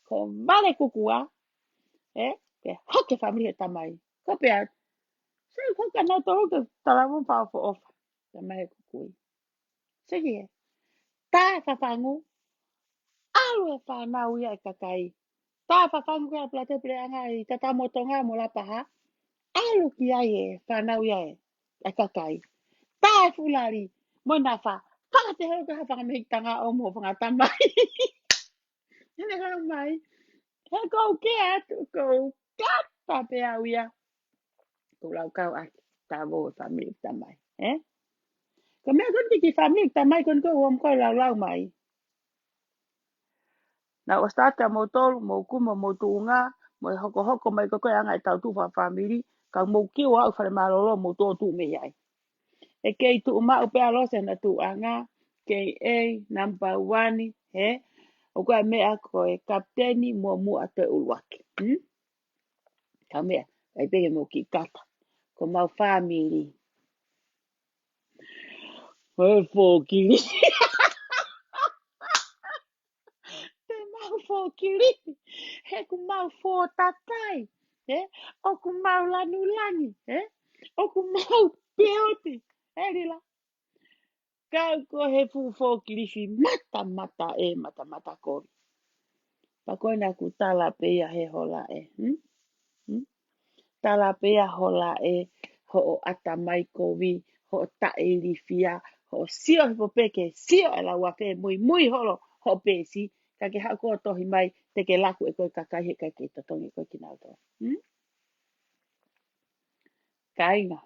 Ko vale kukua. Ke hoke familia tamai. Ko pea. Sei koka no to hoke tala mo pa fo ofa. Tamai kukui. Segi e. Tā whapangu. Alu e whanau ia e kakai. Tā whapangu kia plate pere anga i tata motonga mo la paha. Alu ki ai e whanau ia e kakai. Tā e fulari. Mo na wha. Whakate heo ka whakamehik tanga o mo whangatamai. Hene kau mai. He kou ke atu kou kata pe au ia. Kou lau kau aki. Tā vō e whamiri tamai. Ka mea kon ki whamiri tamai kon kou om kou lau mai. Na o stata mo tolu, mo kuma, mo tuunga, mo hoko mai koe anga i tau tuwha whamiri. Ka mo kiu au whare maroro mo tō tu me iai. E kei tu uma upe alose na tu anga. Kei number 1. O koe mea koe kapteni mua te uruaki. Ka mea, kai pege mo ki kata. Ko mau whamiri. Fōkiri. Te mau fōkiri. He ku mau fōtatai. O ku mau lanulangi. O ku mau peoti. Rila. Kau ko he fōkiri fi mata mata kori. Pa koe nā ku tala pea he hola e. Tala pea hola e. Ho o ata mai kowi. Ho o tae rifia. Ho sio he popeke, sio e la wafe mui holo ho pesi. Ka ke hako tohi mai te ke laku e koe kakai he kai ke tatongi koe ki nauto. Kainga,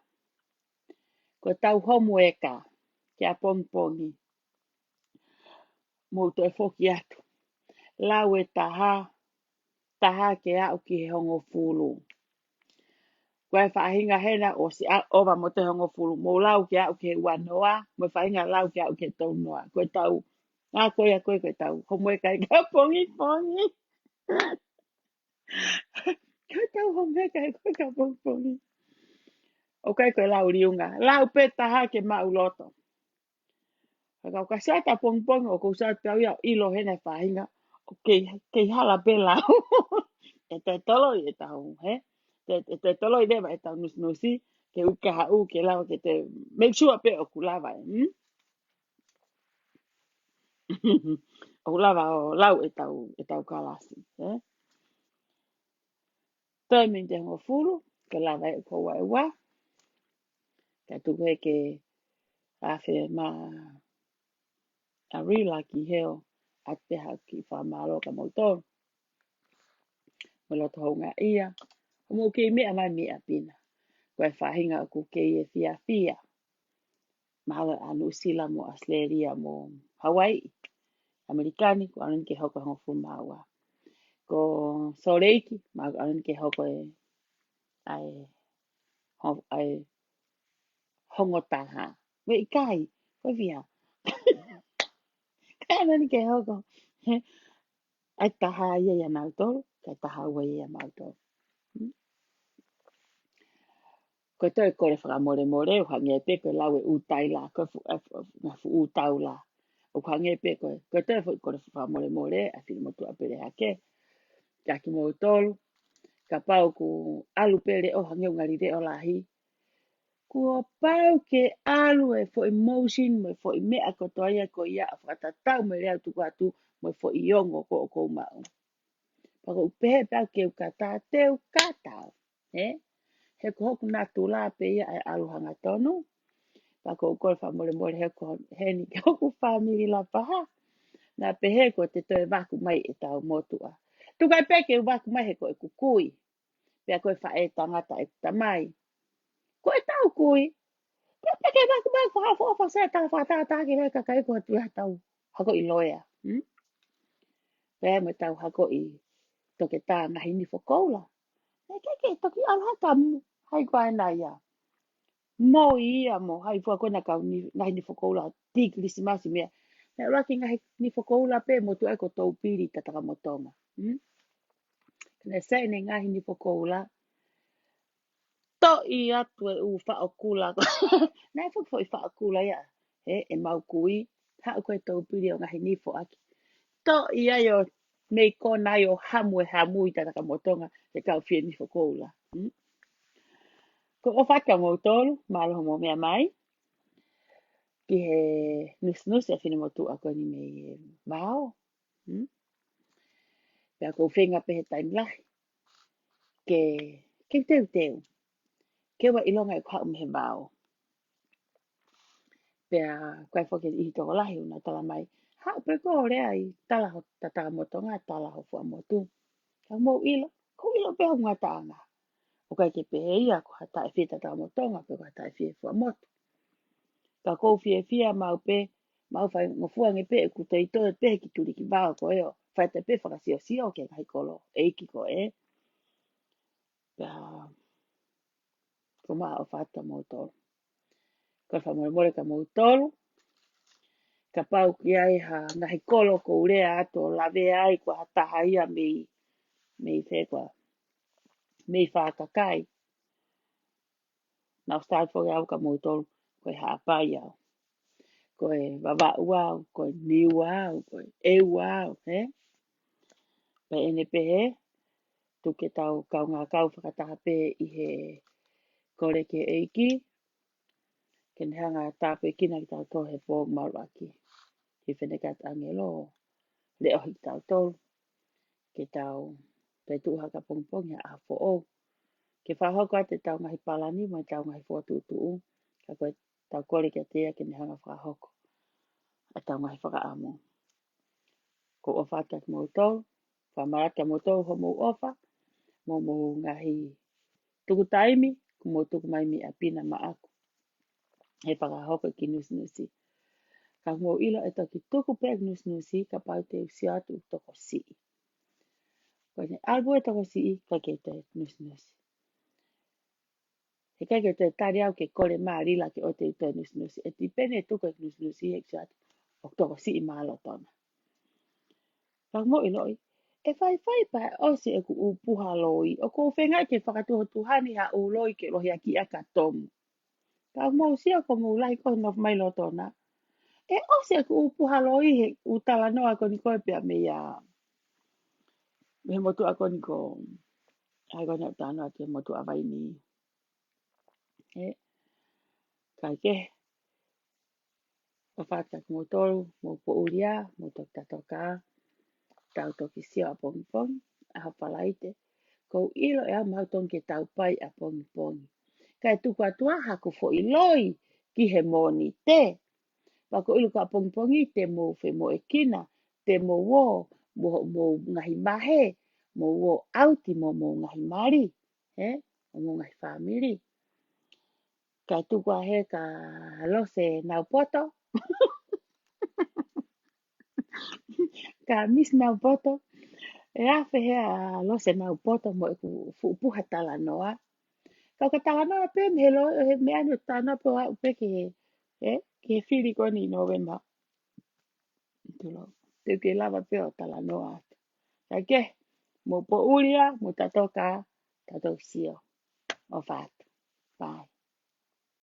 ko tau homu e ka, ke a pongpongi, mo to e foki atu. Lau e taha ke au ki he hongo fulu. Koe whaahinga hena o si a owa mo te hongo fulu. Mo lau ke au ke wanoa, mo whaahinga lau ke au ke tau noa. Koe tau, koe a koe tau, homu e kai ka pongi pongi. Koe tau homu e kai koe ka pongi pongi. O kai koe lau riunga. Lau pe taha ke mauloto. Kau ka sata pong o kau sata ia ilo hena whahinga o kei hala pe lau. E te tolo i e tau, he? Te tolo i dewa e tau nusi, ke uke hau ke lau ke te make sure pe o kulawa, o kulawa o lau e tau kalasi, he? Toi min te hongo furu, ke lawa e koua e wā, ka tuku he ke awhi ma a rila ki heo a te haki whamalo ka mautoru. Mo loto hau ngā ia, mo kei mea mai mea pina. Koe whahinga o ku kei e fia. Mahala a New Zealand mo Australia mo Hawaii. Amerikani, ko anan ke hoko hongo maua. Ko Soreiki, ma anan ke hoko e ai hongo taha. Me i kai, koe via. Kai anan ke hoko. Ai taha ia ia mautoro, kai taha ua ia mautoro. Ko toi kore whakamore o hange pe ko lau e utai la, ko fu utau la. O hange pe ko toi kore whakamore a whiri motu a pere hake. Kia ki mo tolu, ka pau ku alu pere o hange ngari re o lahi. Kua pau ke alu e fo emotion, mo fo i mea ko toia ko ia a whakatatau me rea tuku atu, mo fo i ongo ko o kou mau. Pako upehe pau ke ukata teu katau, he ko hoku nā tūlā pe ia e aluhanga tonu. Pako ukore whamore he ko heni ke hoku whamiri la paha. Nā pe he ko te toi waku mai e tau motua. Tukai peke waku mai he ko e kukui. Pea koe wha e tangata e tamai. Ko e tau kui. Pea peke waku mai whakawha sa tau whatataki rei kakai ko atu tau hako i loea. Pea me tau hako i toke tā ngahi ni whakoula. E keke toki alhaka hai koe nā ia. Mo ia mo hai fua kona kau ngahi ni whakoula ti krisimasi mea. Nā raki ngahi ni whakoula pe mo tu eko tau piri tataka motonga. Kena sei ne ngahi ni whakoula. To i atu e u whaokula. Nā whakfo i whaokula ia. E mau kui. Hau koe tau piri o ngahi ni whaaki. To i aio mei kona i o hamu e hamu i tataka motonga. Te kau whia ni whakoula. Ko o whaka mo tolu. Māloha mo mea mai. Ki he nus e whina motu a koe ni mei vāo. Pea kou whenga pe he taim lahi. Ke teu. Ke wa ilonga e kwa he vāo. Pea koe whoke i toko lahi una tala mai. Hau pe ko rea i tala ho tataka motonga, tala ho fua motu. Ka mou ilo. Ko ilo pe ho ngā taanga. O kai ke pe he ia ko hata e whia tataka motonga pe ko hata e whia fua motu. Ka kou whia mau pe mau whai ngofua nge pe e ku te ito e pe ki turi ki vāo ko eo. Whai te pe whakasio ke kai kolo e iki ko e. Pea ko maa o whata mo tolu. Ko whamore ka mo tolu. Ka pau ki ai ha ngahi kolo ko urea ato lawe ai ko hataha ia mei whekwa. Mei whakakai. Nau start fo au ka mo tolu. Koe haapai au. Koe wawau au. Koe niu au. Koe eu au. Pe ene pe he. Tuke tau kau ngā kau whakataha pe i he kore ke eiki. Ken hanga tāpe kina ki tau tohe fō marwaki. Ki whenekat angelo. Leo hi tau tolu. Ke tau te tuha ka pongpongi a fo o. Ke whahoko te tau ngahi palani mai tau ngahi fō tutu. Ka koe tau kore kia tea ke ne hanga whakahoko. A tau ngai whakaamo. Ko ofa ata ki moutou, whamarata moutou ho mou ofa, mou ngahi tuku taimi, ko mou tuku mai mi a pina ma aku. He whakahoko ki nusi. Ka mou ilo e toki tuku pek nusi, ka pau te usi atu toko si. Ko ne albu e toko si, ka ke te nusi. He kai ke te tari au ke kore maa rila ke o te uto nusi. E ti pene tuku e nusi he usi atu, o toko si i maa lotona. Ka mou ilo e whai pa o si e ku upuha loi, o ko whengai ke whakatuho tuhani ha u loi ke rohi a ki a ka tomu. Ka mou si o ko mou lai ko no mai lotona. E o si e ku upuha loi he utala noa ko ni koe pia me ia. Me motu ako ni ko, ai ko ni o tano ati motu awai ni. Kai ke, o whata ki mo toru, mo po uria, mo tok tatoka, tau toki sio a pongi pongi, a hapalaite, ko ilo e a mautong ke tau pai a pongi pongi. Kai tuku atua haku fo i loi ki he moni te. Wako ilo ka pongi pongi te mo fe mo e kina, te mo wo, mo ngahi mahe, mo wo auti mo ngahi mari, mo ngahi family. Kai tuku a he ka lose nau poto, ka mis nau poto, e a whehe a lose nau poto mo e ku fuupuha tala noa. Kau ka tala noa pe me he me anu tana po a upe ke whiri koni November. Tulo, te ke lava pe o tala noa. Kai ke, mo po uria, mo tatoka, tatou sio. O whātu. Bye.